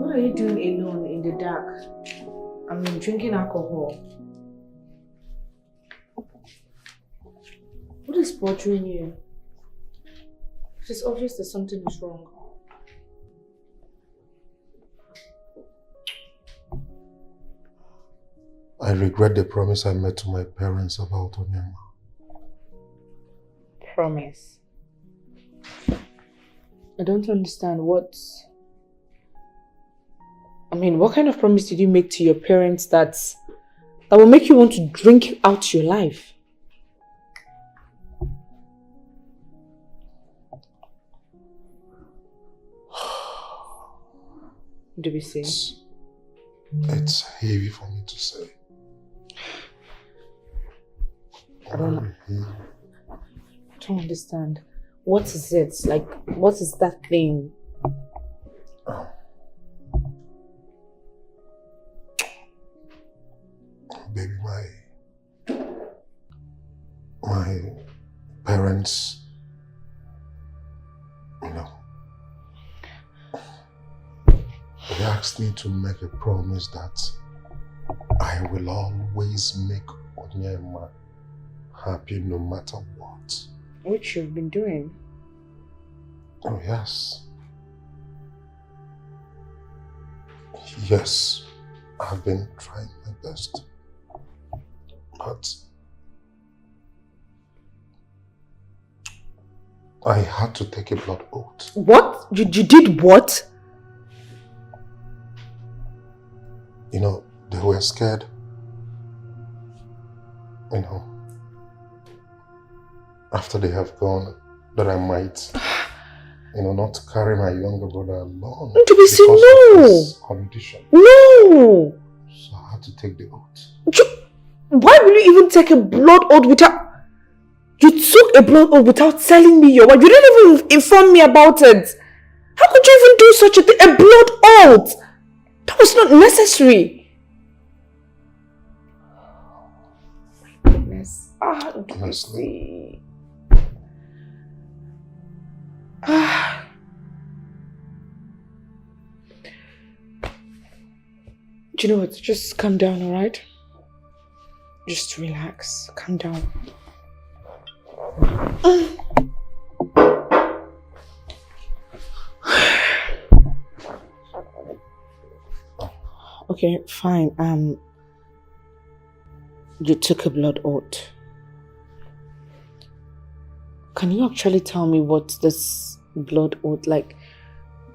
what are you doing alone in the dark? I mean, drinking alcohol. What is bothering you? It's obvious that something is wrong. I regret the promise I made to my parents about Onyema. Promise? I don't understand what kind of promise did you make to your parents that will make you want to drink out your life? What do we say? It's heavy for me to say. I don't understand. What is it? Like, what is that thing? Baby, my parents, they asked me to make a promise that I will always make Onyema happy no matter what. Which you've been doing. Oh, yes. Yes, I've been trying my best. But I had to take a blood oath. What? You did what? They were scared. After they have gone, that I might, not to carry my younger brother along. Ndubisi, no! Of his condition. No! So I had to take the oath. Why will you even take a blood oath without... You took a blood oath without telling me your wife. You didn't even inform me about it. How could you even do such a thing? A blood oath! That was not necessary. My goodness. Honestly. Do you know what? Just calm down, alright? Just relax. Calm down. Okay, fine. You took a blood oath. Can you actually tell me what this blood oath like?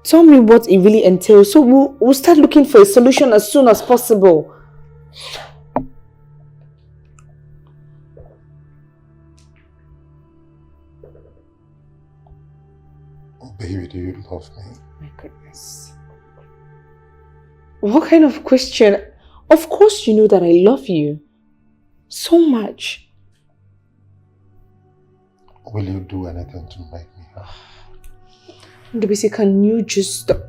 Tell me what it really entails, so we'll start looking for a solution as soon as possible. Baby, do you love me? My goodness. What kind of question? Of course you know that I love you. So much. Will you do anything to make me happy? Ndubisi, can you just stop?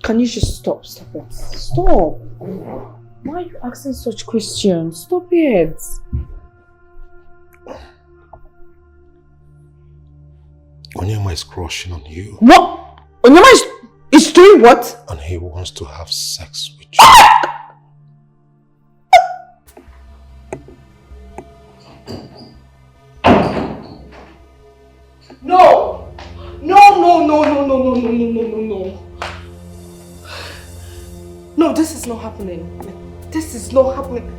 Can you just stop? Stop it. Stop. Why are you asking such questions? Stop it. Onyema is crushing on you. What? Onyema is doing what? And he wants to have sex with you. No! No. No, this is not happening. This is not happening.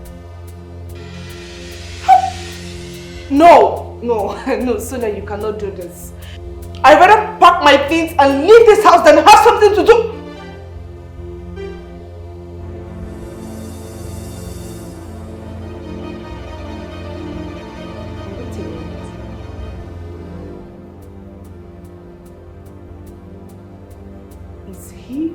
No, Sonia, you cannot do this. I'd rather pack my things and leave this house than have something to do. Is he?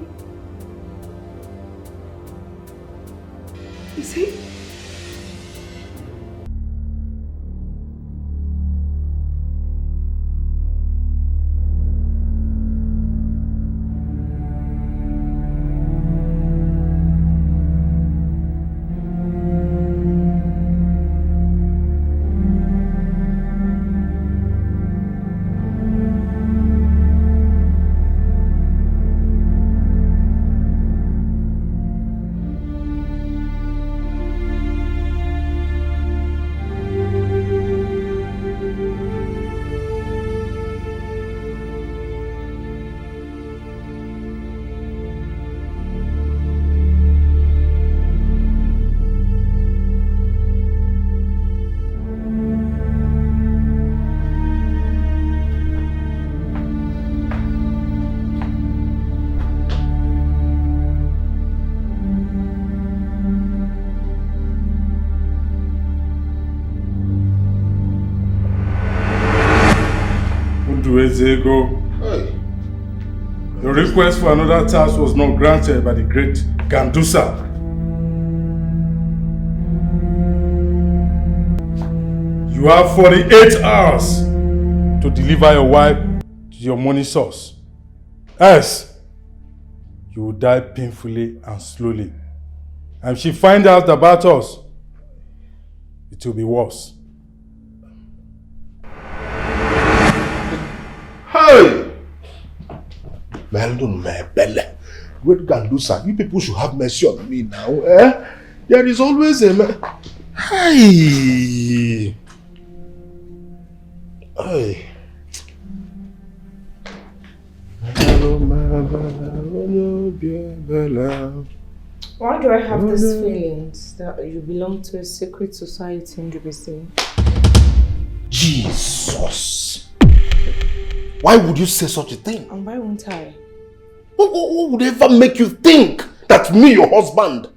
Hey. The request for another task was not granted by the great Gandusa. You have 48 hours to deliver your wife to your money source. Else, you will die painfully and slowly. And if she finds out about us, it will be worse. Hey! Meldon Mebele. Great Gandusa, you people should have mercy on me now, eh? There is always a man. Hey! Hey! Why do I have this feeling that you belong to a secret society in Ndubisi? Jesus! Why would you say such a thing? And why won't I? What would ever make you think that me, your husband,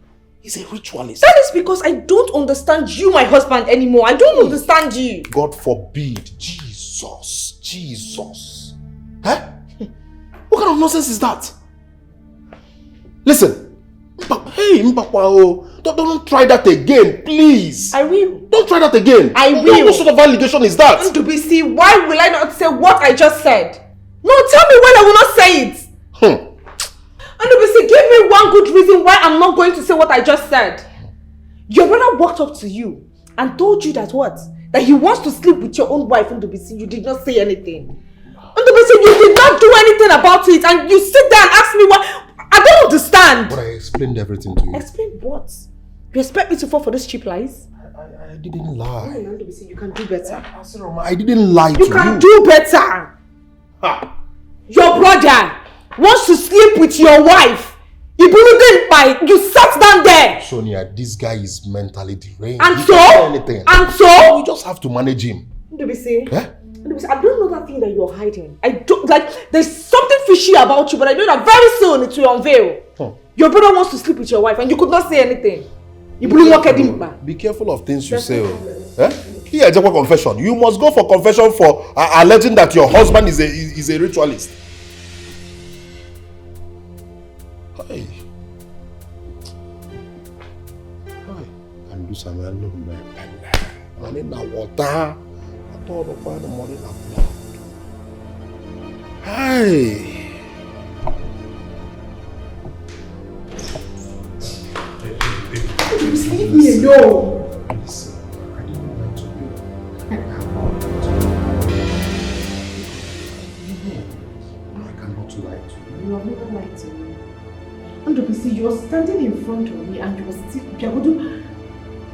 is a ritualist? That is because I don't understand you, my husband, anymore. I don't understand you. God forbid. Jesus. Huh? What kind of nonsense is that? Listen, hey, don't try that again, please. I will. Don't try that again. I will. What sort of allegation is that? Ndubisi, why will I not say what I just said? No, tell me when I will not say it. Ndubisi, give me one good reason why I'm not going to say what I just said. Your brother walked up to you and told you that what? That he wants to sleep with your own wife, Ndubisi. You did not say anything. Ndubisi, you did not do anything about it, and you sit there and ask me what? I don't understand. But I explained everything to you. Explain what? You expect me to fall for those cheap lies? I didn't lie. No, Ndubisi, you can do better. I didn't lie to you. You can do better. Your brother wants to sleep with your wife. You sat down there. Sonia, this guy is mentally deranged. And he so? can't say anything. And so? You just have to manage him. Ndubisi, I don't know that thing that you're hiding. I don't, like, there's something fishy about you, but I know that very soon it will unveil. Your brother wants to sleep with your wife and you could not say anything. Be careful of things you say. Here, Jekwa confession. You must go for confession for alleging that your husband is a ritualist. Hey. And do some money na water. I thought about the money na blood. Hey. Just leave me alone. Listen, I didn't want to be. I cannot lie to you. You have never lied to me. Ndubisi, you're standing in front of me and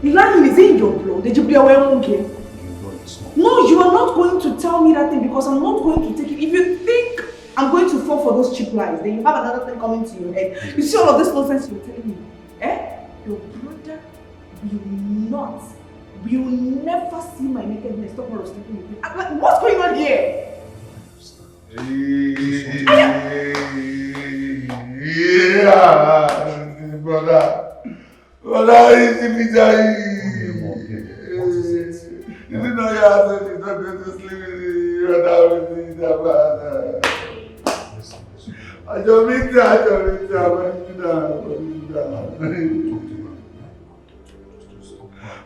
lying is in your blood. Did you be aware of okay? No, you are not going to tell me that thing because I'm not going to take it. If you think I'm going to fall for those cheap lies, then you have another thing coming to your head. You see all of this nonsense you're telling me? Your brother will never see my nakedness. Stop more sleeping with me. Like, what's going on here? Brother, is it not your husband is not going to sleep with you? I don't mean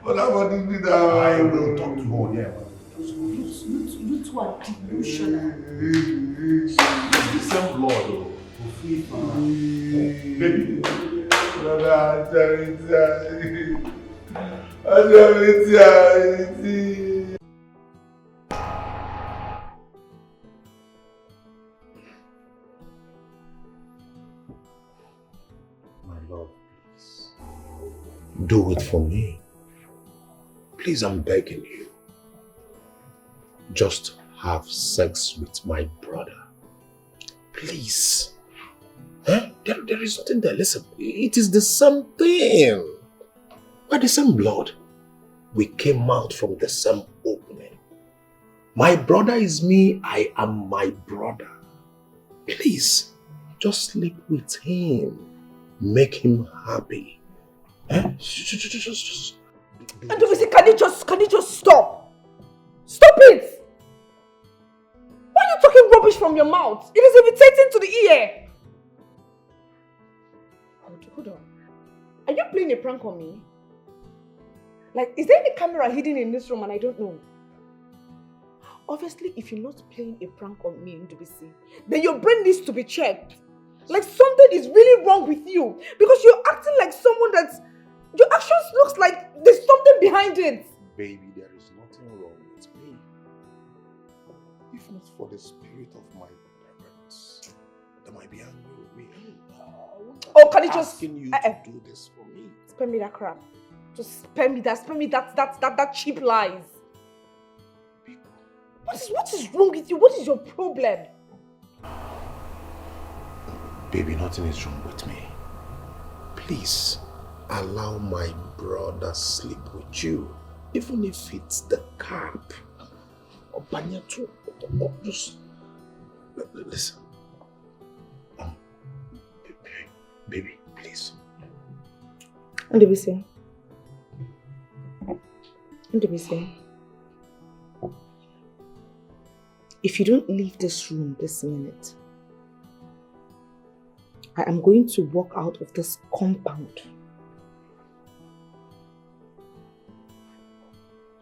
but I'm going to be down. I will talk to her, yeah. You two are delusional. It's the same blood, baby. My love, please. Do it for me. Please, I'm begging you. Just have sex with my brother. Please. There is nothing there. Listen, it is the same thing. We're the same blood. We came out from the same opening. My brother is me. I am my brother. Please, just sleep with him. Make him happy. Just And obviously, can you just stop? Stop it! Why are you talking rubbish from your mouth? It is irritating to the ear. Hold on. Are you playing a prank on me? Like, is there any camera hidden in this room and I don't know? Obviously, if you're not playing a prank on me in Ndubisi, then your brain needs to be checked. Like something is really wrong with you because you're acting like someone that's... Your actions looks like there's something behind it. Baby, there is nothing wrong with me. If not for the spirit of my parents, they might be angry with me. Oh, can you just... asking you to do this for me. Spare me that crap. Just spare me that cheap lies. What is wrong with you? What is your problem? Baby, nothing is wrong with me. Please, allow my brother sleep with you. Even if it's the cap. Or banyato. Or just... Listen. Baby, please. Ndubisi. If you don't leave this room this minute, I am going to walk out of this compound.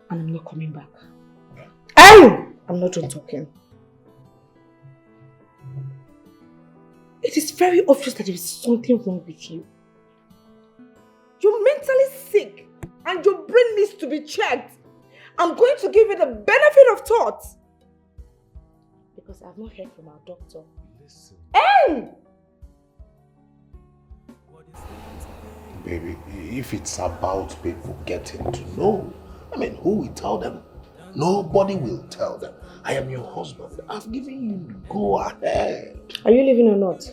And I'm not coming back. I'm not done talking. It is very obvious that there is something wrong with you. You're mentally sick and your brain needs to be checked. I'm going to give you the benefit of thought. Because I have not heard from our doctor. Listen. Baby, if it's about people getting to know, I mean, who will tell them? Nobody will tell them. I am your husband. I've given you the go ahead. Are you leaving or not?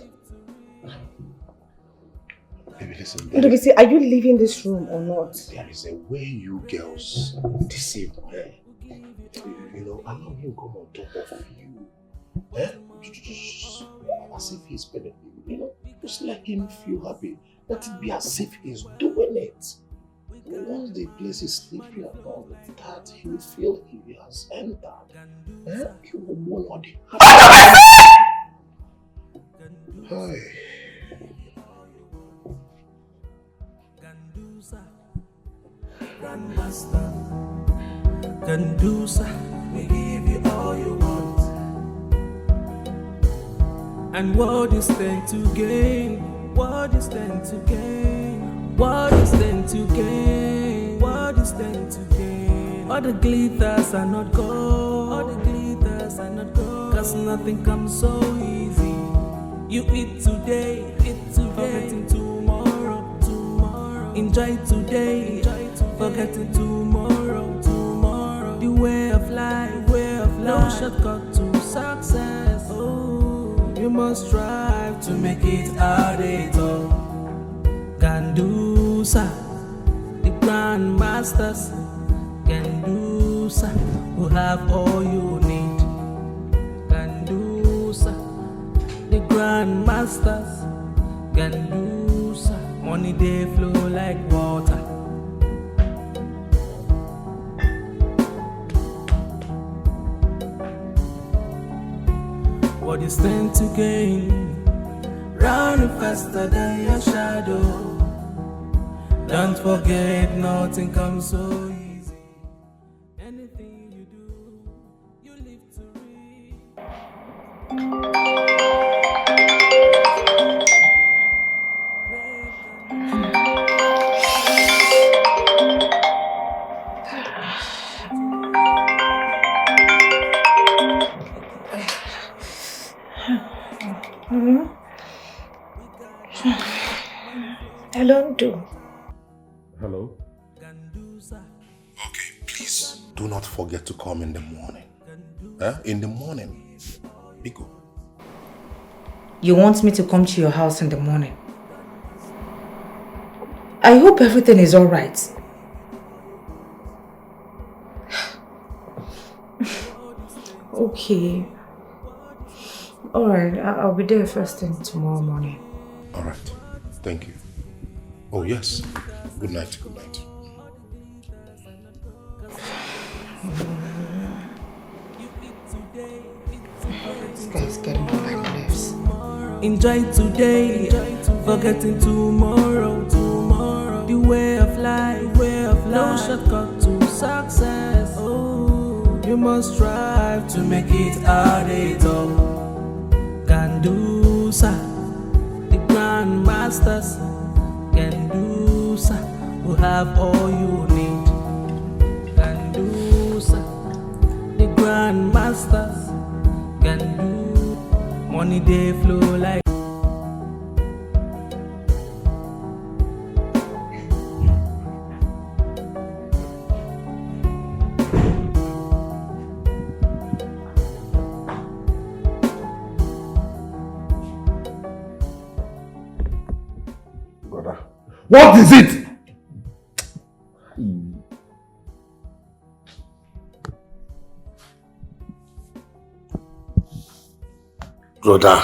Baby, listen. Ndubisi, are you leaving this room or not? There is a way you girls deceive me. You know, allow him come on top of you. Just as if he's better than you, know? Just let him feel happy. Let it be as if he's doing it. Once the place is sleepy and all that, he will feel he has entered. He will want the happy. Hi. Grandmaster, Gandusa, we give you all you want. And what you stand to gain? What you stand to gain? What you stand to gain? What you stand to gain? All the glitters are not gold. All the glitters are not gold. Cause nothing comes so easy. You eat today, forgetting tomorrow. Enjoy today, forgetting tomorrow. The way of life, no shortcut to success. Oh, you must strive to make it out it all. Gandusa, the grandmasters. Gandusa, who have all you need. Gandusa, the grandmasters. Gandusa, money they flow like water. What you stand to gain? Running faster than your shadow. Don't forget, nothing comes so easy. Anything you do, you live to read. Hello, do. Hello? Okay, please do not forget to come in the morning. In the morning. Biko. You want me to come to your house in the morning? I hope everything is alright. Okay. Alright, I'll be there first thing tomorrow morning. Alright, thank you. Oh yes, good night, good night. This guy's getting on my nerves. Enjoy today, forgetting tomorrow. The way of life, no shortcut to success. Oh, you must strive to make it out it all. Gandusa, the grandmasters. Gandusa, who have all you need. Gandusa, the grandmasters. Gandu, money they flow like. Brother. What is it? Brother.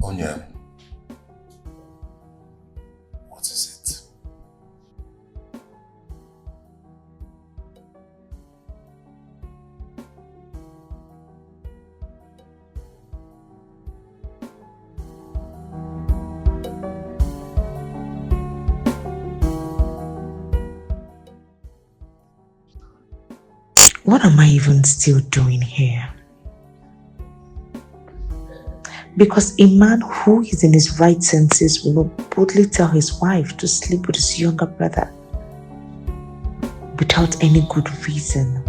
Onion. What is it? What am I even still doing here? Because a man who is in his right senses will not boldly tell his wife to sleep with his younger brother without any good reason.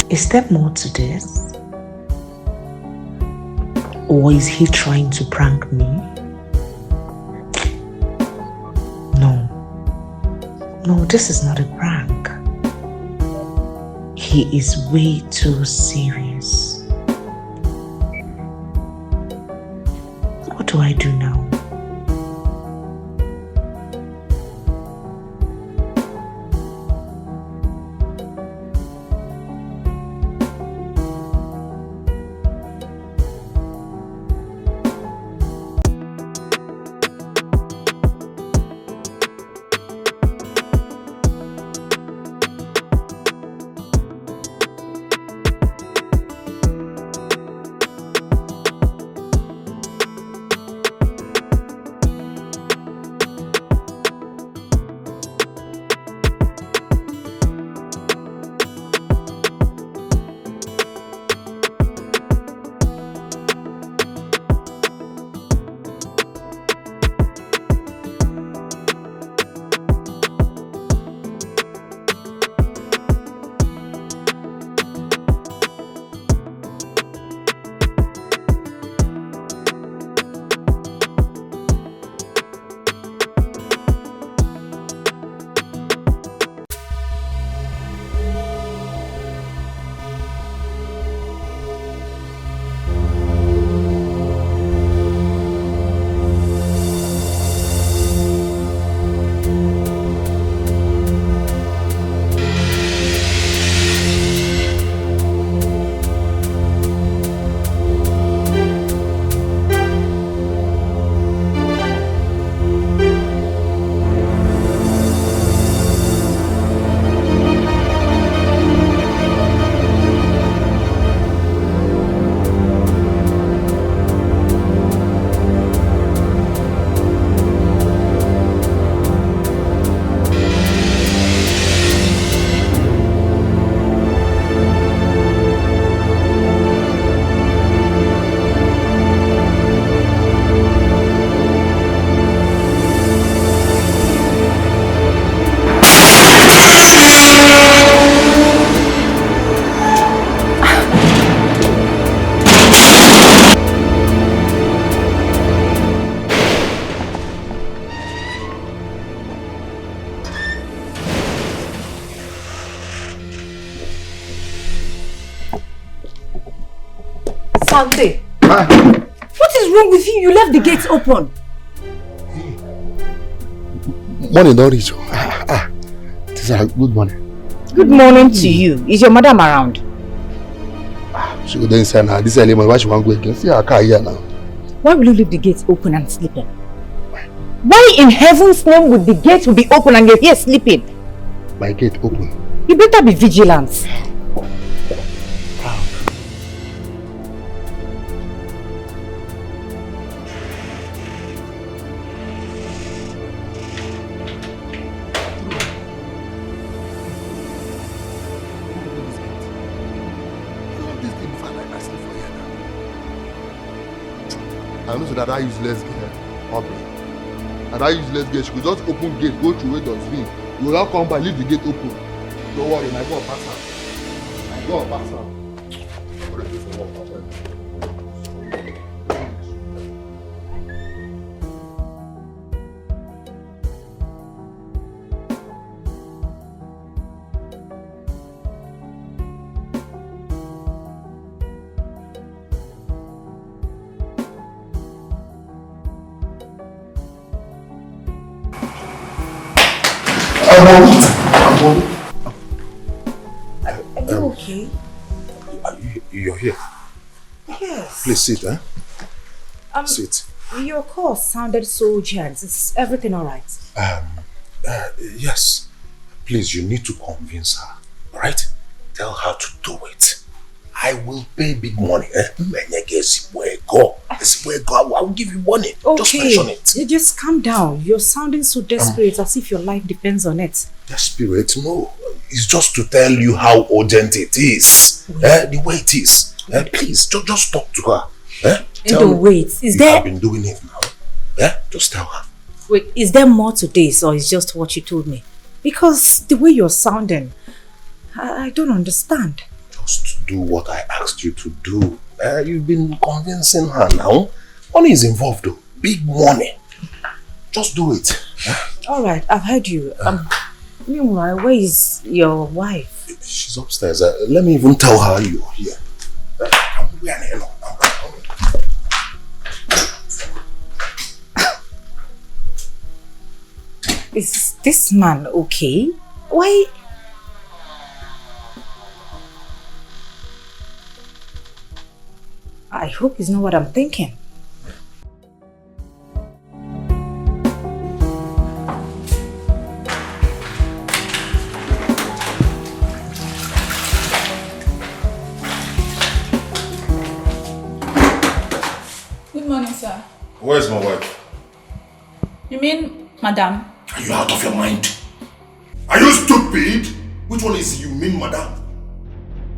Is there more to this? Or is he trying to prank me? No, this is not a prank. He is way too serious. What do I do now? Sante, what is wrong with you? You left the gates open. Morning, don't reach. Good morning. Good morning to you. Is your madam around? She go inside now. This early morning, why she want to go again? See her car here now. Why will you leave the gates open and sleeping? Why in heaven's name would the gates be open and you're here sleeping? My gate open. You better be vigilant. I know so that useless girl, and that useless girl, she could just open gate, go through it, dustbin. You will not come by, leave the gate open. Don't worry, my God pass out. My God pass out. Are you okay? You're here. Yes. Please sit, sit. Your call sounded so tense. Is everything alright? Yes. Please, you need to convince her, alright? Tell her to do it. I will pay big money. I will give you money. Okay. Just mention it. Just calm down. You're sounding so desperate as if your life depends on it. Desperate? No. It's just to tell you how urgent it is. The way it is. Please, just talk to her. Wait, is there... I've been doing it now. Just tell her. Wait, is there more to this or is just what you told me? Because the way you're sounding, I don't understand. Just do what I asked you to do. You've been convincing her now. Money is involved though. Big money. Just do it. Alright, I've heard you. Meanwhile, where is your wife? She's upstairs. Let me even tell her you're here. Is this man okay? Why? I hope it's not what I'm thinking. Good morning, sir. Where's my wife? You mean, madam? Are you out of your mind? Are you stupid? Which one is you mean, madam?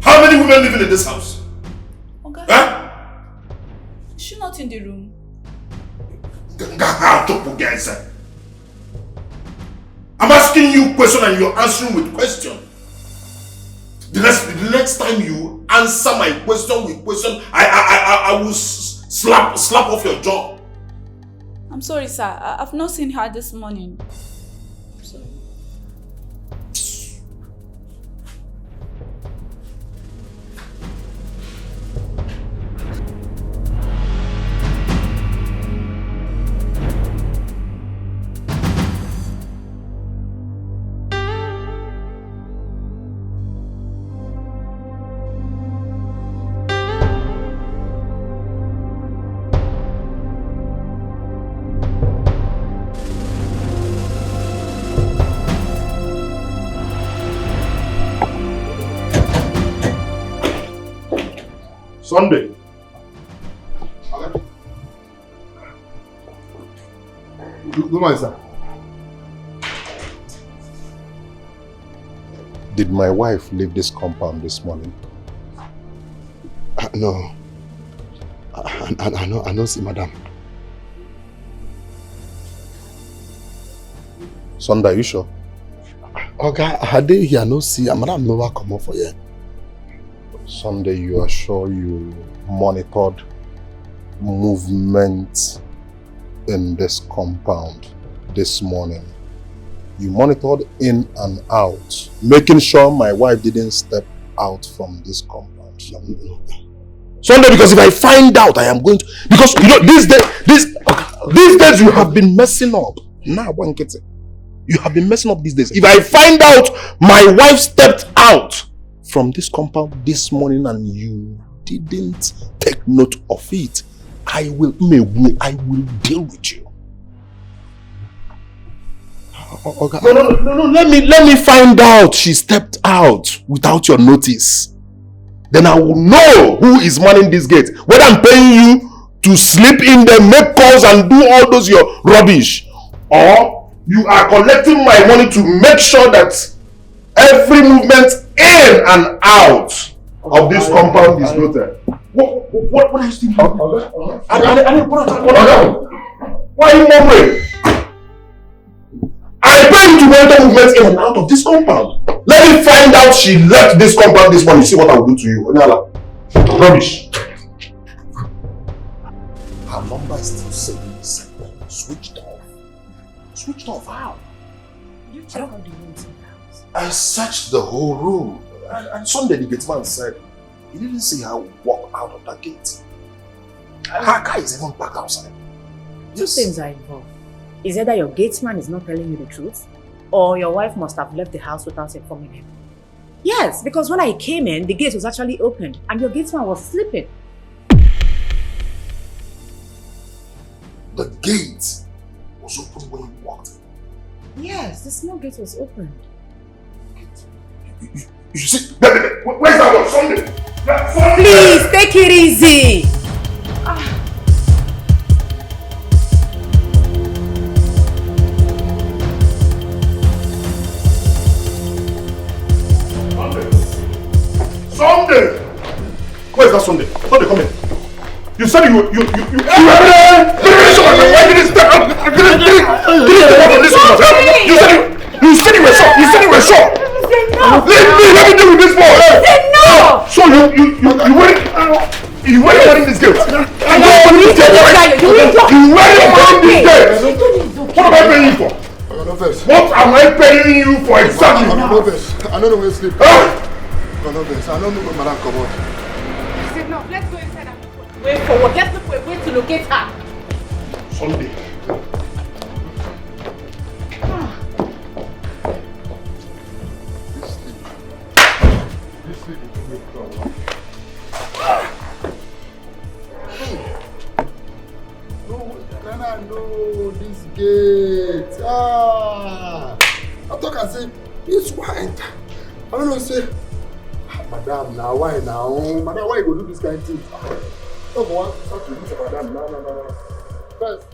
How many women living in this house? Okay. Is she not in the room? I'm asking you question and you're answering with question. The next time you answer my question with question, I will slap off your jaw. I'm sorry, sir. I've not seen her this morning. I'm sorry. Sunday. Good morning, sir. Did my wife leave this compound this morning? No. I don't see madam. Sunday, are you sure? Okay, I did here no see madam never come up for you. Sunday, you are sure you monitored movement in this compound this morning? You monitored in and out, making sure my wife didn't step out from this compound. Sunday, because if I find out, I am going to... Because, you know, these days you have been messing up. Now, one gets it. You have been messing up these days. If I find out my wife stepped out from this compound this morning and you didn't take note of it, I will deal with you. Okay. No, let me find out she stepped out without your notice. Then I will know who is manning this gate. Whether I'm paying you to sleep in there, make calls and do all those your rubbish, or you are collecting my money to make sure that every movement in and out of this compound is noted. What are you thinking? Why are you murmuring? I pay you to monitor movements in and out of this compound. Let me find out she left this compound this morning. See what I will do to you. Rubbish. Her number is still saying switched off. Switched off how? You check out the rooms in the house. I searched the whole room. And Sunday the gate man said he didn't see her walk out of that gate. Her car is even parked outside. Two things are involved. Is either your gatesman is not telling you the truth, or your wife must have left the house without informing him. Yes, because when I came in, the gate was actually opened and your gatesman was sleeping. The gate was open when you walked in. Yes, the small gate was opened. You see, where's that one? Sunday? Please, take it easy. that Sunday? Sunday, come here. You said you why did it start? You said you were sure. You said you were sure. Let me deal with this boy. No. So you weren't wearing this gate. You weren't wearing this gate. What am I paying you for? What am I paying you for exactly? I don't know where to sleep. I don't know where Madam come on. I said no, let's go inside and wait for what? Let's look for a way to locate her. Sunday. This sleep will make trouble. No, this gate. I thought I said, this wine. I don't know, say, Madam, now why now? Madam, why you go do this kind of thing? No, go start to do Madam. No. First.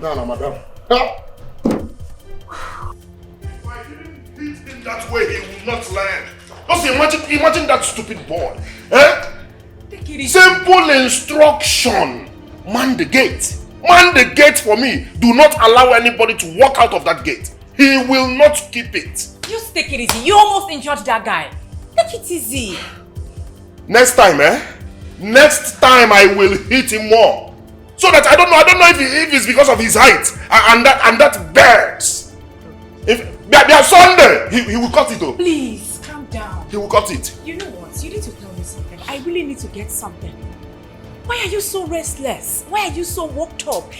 No, Madam. If I didn't hit him that way, he would not land. Just imagine that stupid boy. Simple instruction. Man the gate. Man the gate for me. Do not allow anybody to walk out of that gate. He will not keep it. Just take it easy. You almost injured that guy. Take it easy. Next time, Next time I will hit him more. So that I don't know if it's because of his height and that birds. If they are Sunday, he will cut it though. Please, calm down. He will cut it. You know what? You need to tell me something. I really need to get something. Why are you so restless? Why are you so worked up?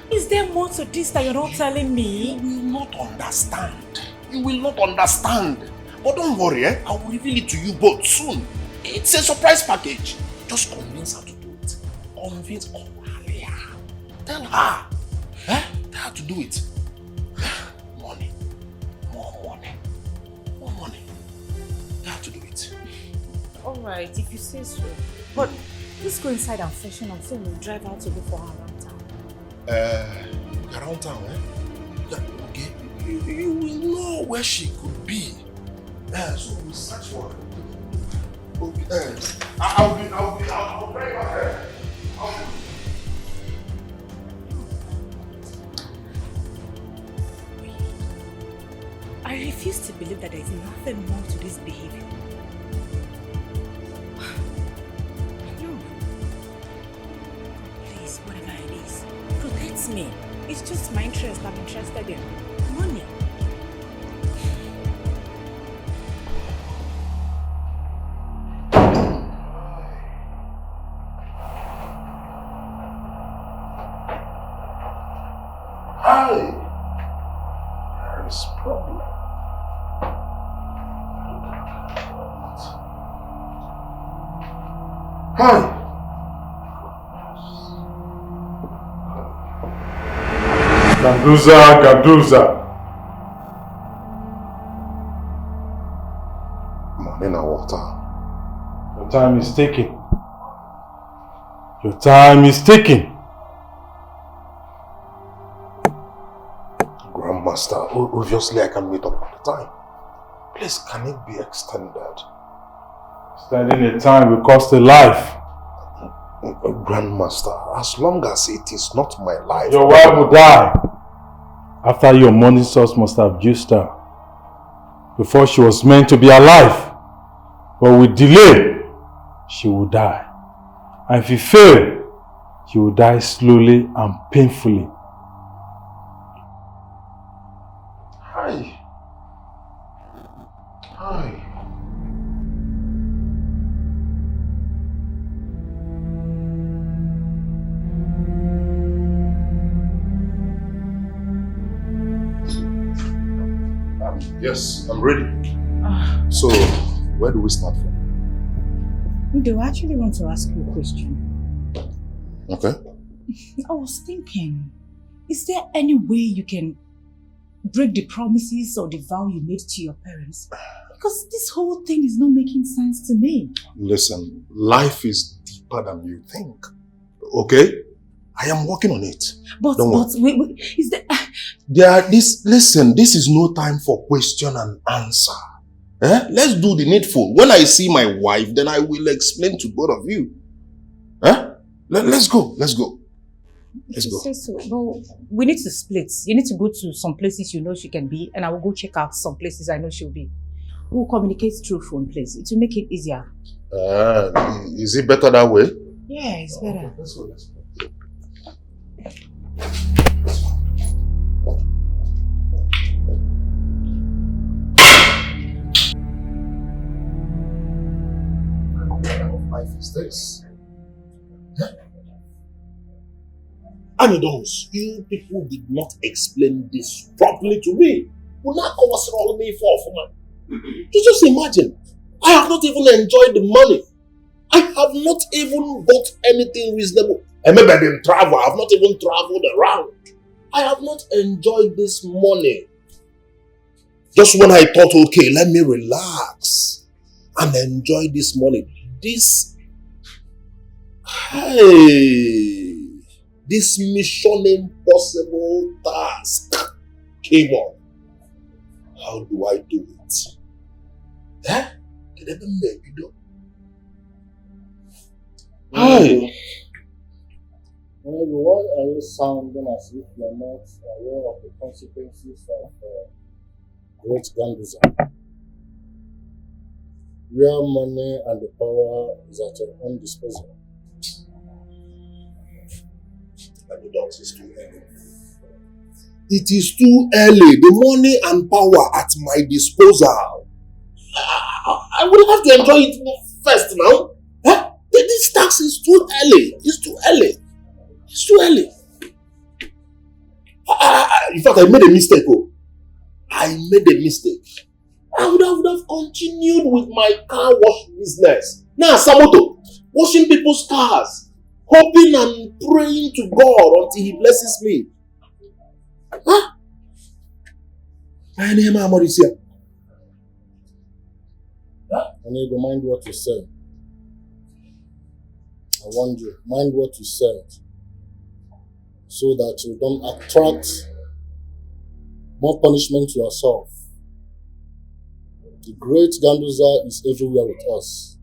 Is there more to this that you're not telling me? You will not understand. You will not understand. But don't worry, I will reveal it to you both soon. It's a surprise package. Just convince her to do it. Convince Maria. Tell her. Tell her to do it. Money. More money. More money. Tell her to do it. Alright, if you say so. But let's go inside and freshen up so we'll drive out to look for her around town. Around town, Yeah, okay. You will know where she could be. So we'll search for her. Okay. I'll be very back. I refuse to believe that there is nothing more to this behavior. Whatever it is, protect me. It's just my interest I'm interested in. Money. Hi. There is problem. Hi. Gaduza. Money and water. Your time is ticking. Your time is ticking. Grandmaster, obviously I can meet up on the time. Please, can it be extended? Extending the time will cost a life. Grandmaster, as long as it is not my life. Your wife will die after your money source must have used her before she was meant to be alive. But with delay, she will die. And if you fail, she will die slowly and painfully. Hi. Yes, I'm ready. So, where do we start from? Do I actually want to ask you a question? Okay. I was thinking, is there any way you can break the promises or the vow you made to your parents? Because this whole thing is not making sense to me. Listen, life is deeper than you think. Okay? I am working on it. But wait, is there... Listen, this is no time for question and answer. Let's do the needful. When I see my wife, then I will explain to both of you. Let's go. Let's go. Let's go. So, no, we need to split. You need to go to some places you know she can be, and I will go check out some places I know she'll be. We'll communicate through phone, please. It will make it easier. Is it better that way? Yeah, it's better. Let's go. Let's go. What kind of life is this? Anidons, you people did not explain this properly to me. You just imagine, I have not even enjoyed the money. I have not even bought anything reasonable. And maybe I didn't travel. I have not even traveled around. I have not enjoyed this money. Just when I thought, okay, let me relax and enjoy this money. This mission impossible task came on. How do I do it? Can I be maybe though? Hi. Why are you sounding as if you are not aware of the consequences of great gamblism? Where money and the power is at your own disposal. It's too early. It is too early. The money and power at my disposal. I would have to enjoy it first now. This tax is too early. It's too early. It's too early. In fact, I made a mistake. I made a mistake. I would have continued with my car wash business. Now, Samoto, washing people's cars, hoping and praying to God until He blesses me. My name is Mauricia. I need to mind what you say. I want you, mind what you said, so that you don't attract more punishment to yourself. The great Ganduza is everywhere with us.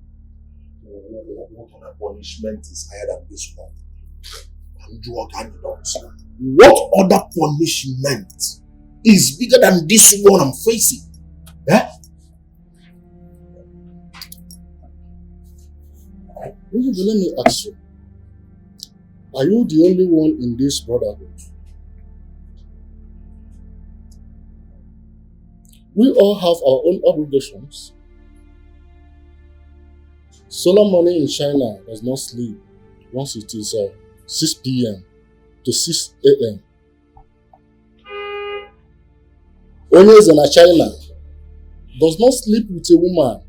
What other punishment is higher than this one? What other punishment is bigger than this one I'm facing? Let me ask you, are you the only one in this brotherhood? We all have our own obligations. Solar money in China does not sleep once it is 6 p.m. to 6 a.m. Owners in China does not sleep with a woman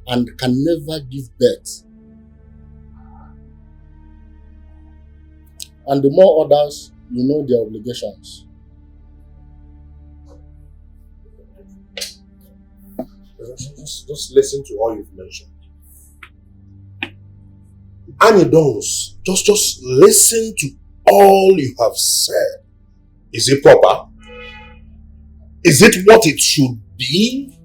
and can never give birth. And the more others, you know their obligations. Just listen to all you've mentioned. Anidons, just listen to all you have said. Is it proper? Is it what it should be?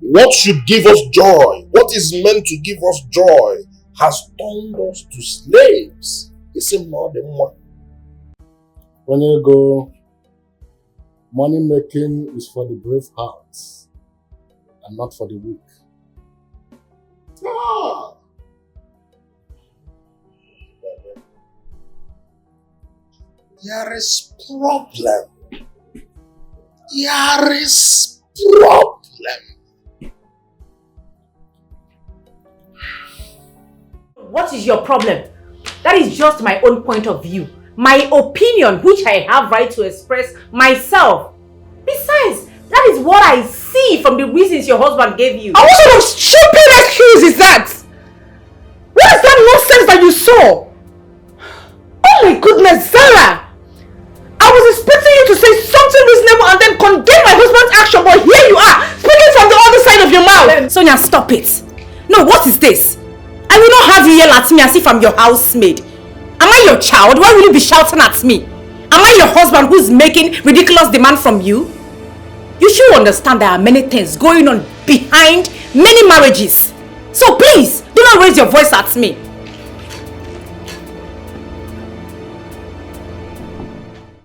What should give us joy? What is meant to give us joy has turned us to slaves. It's more than one. When you go, money making is for the brave hearts and not for the weak. There is problem. There is problem. What is your problem? That is just my own point of view. My opinion, which I have right to express myself. Besides, that is what I see from the reasons your husband gave you. And what sort of stupid excuse is that? What is that nonsense that you saw? Oh my goodness, Zara! I was expecting you to say something reasonable and then condemn my husband's action, but here you are, speaking from the other side of your mouth. Sonia, stop it. No, what is this? I will not have you yell at me as if I'm your housemaid. Am I your child? Why will you be shouting at me? Am I your husband who's making ridiculous demand from you? You should understand there are many things going on behind many marriages. So please, do not raise your voice at me.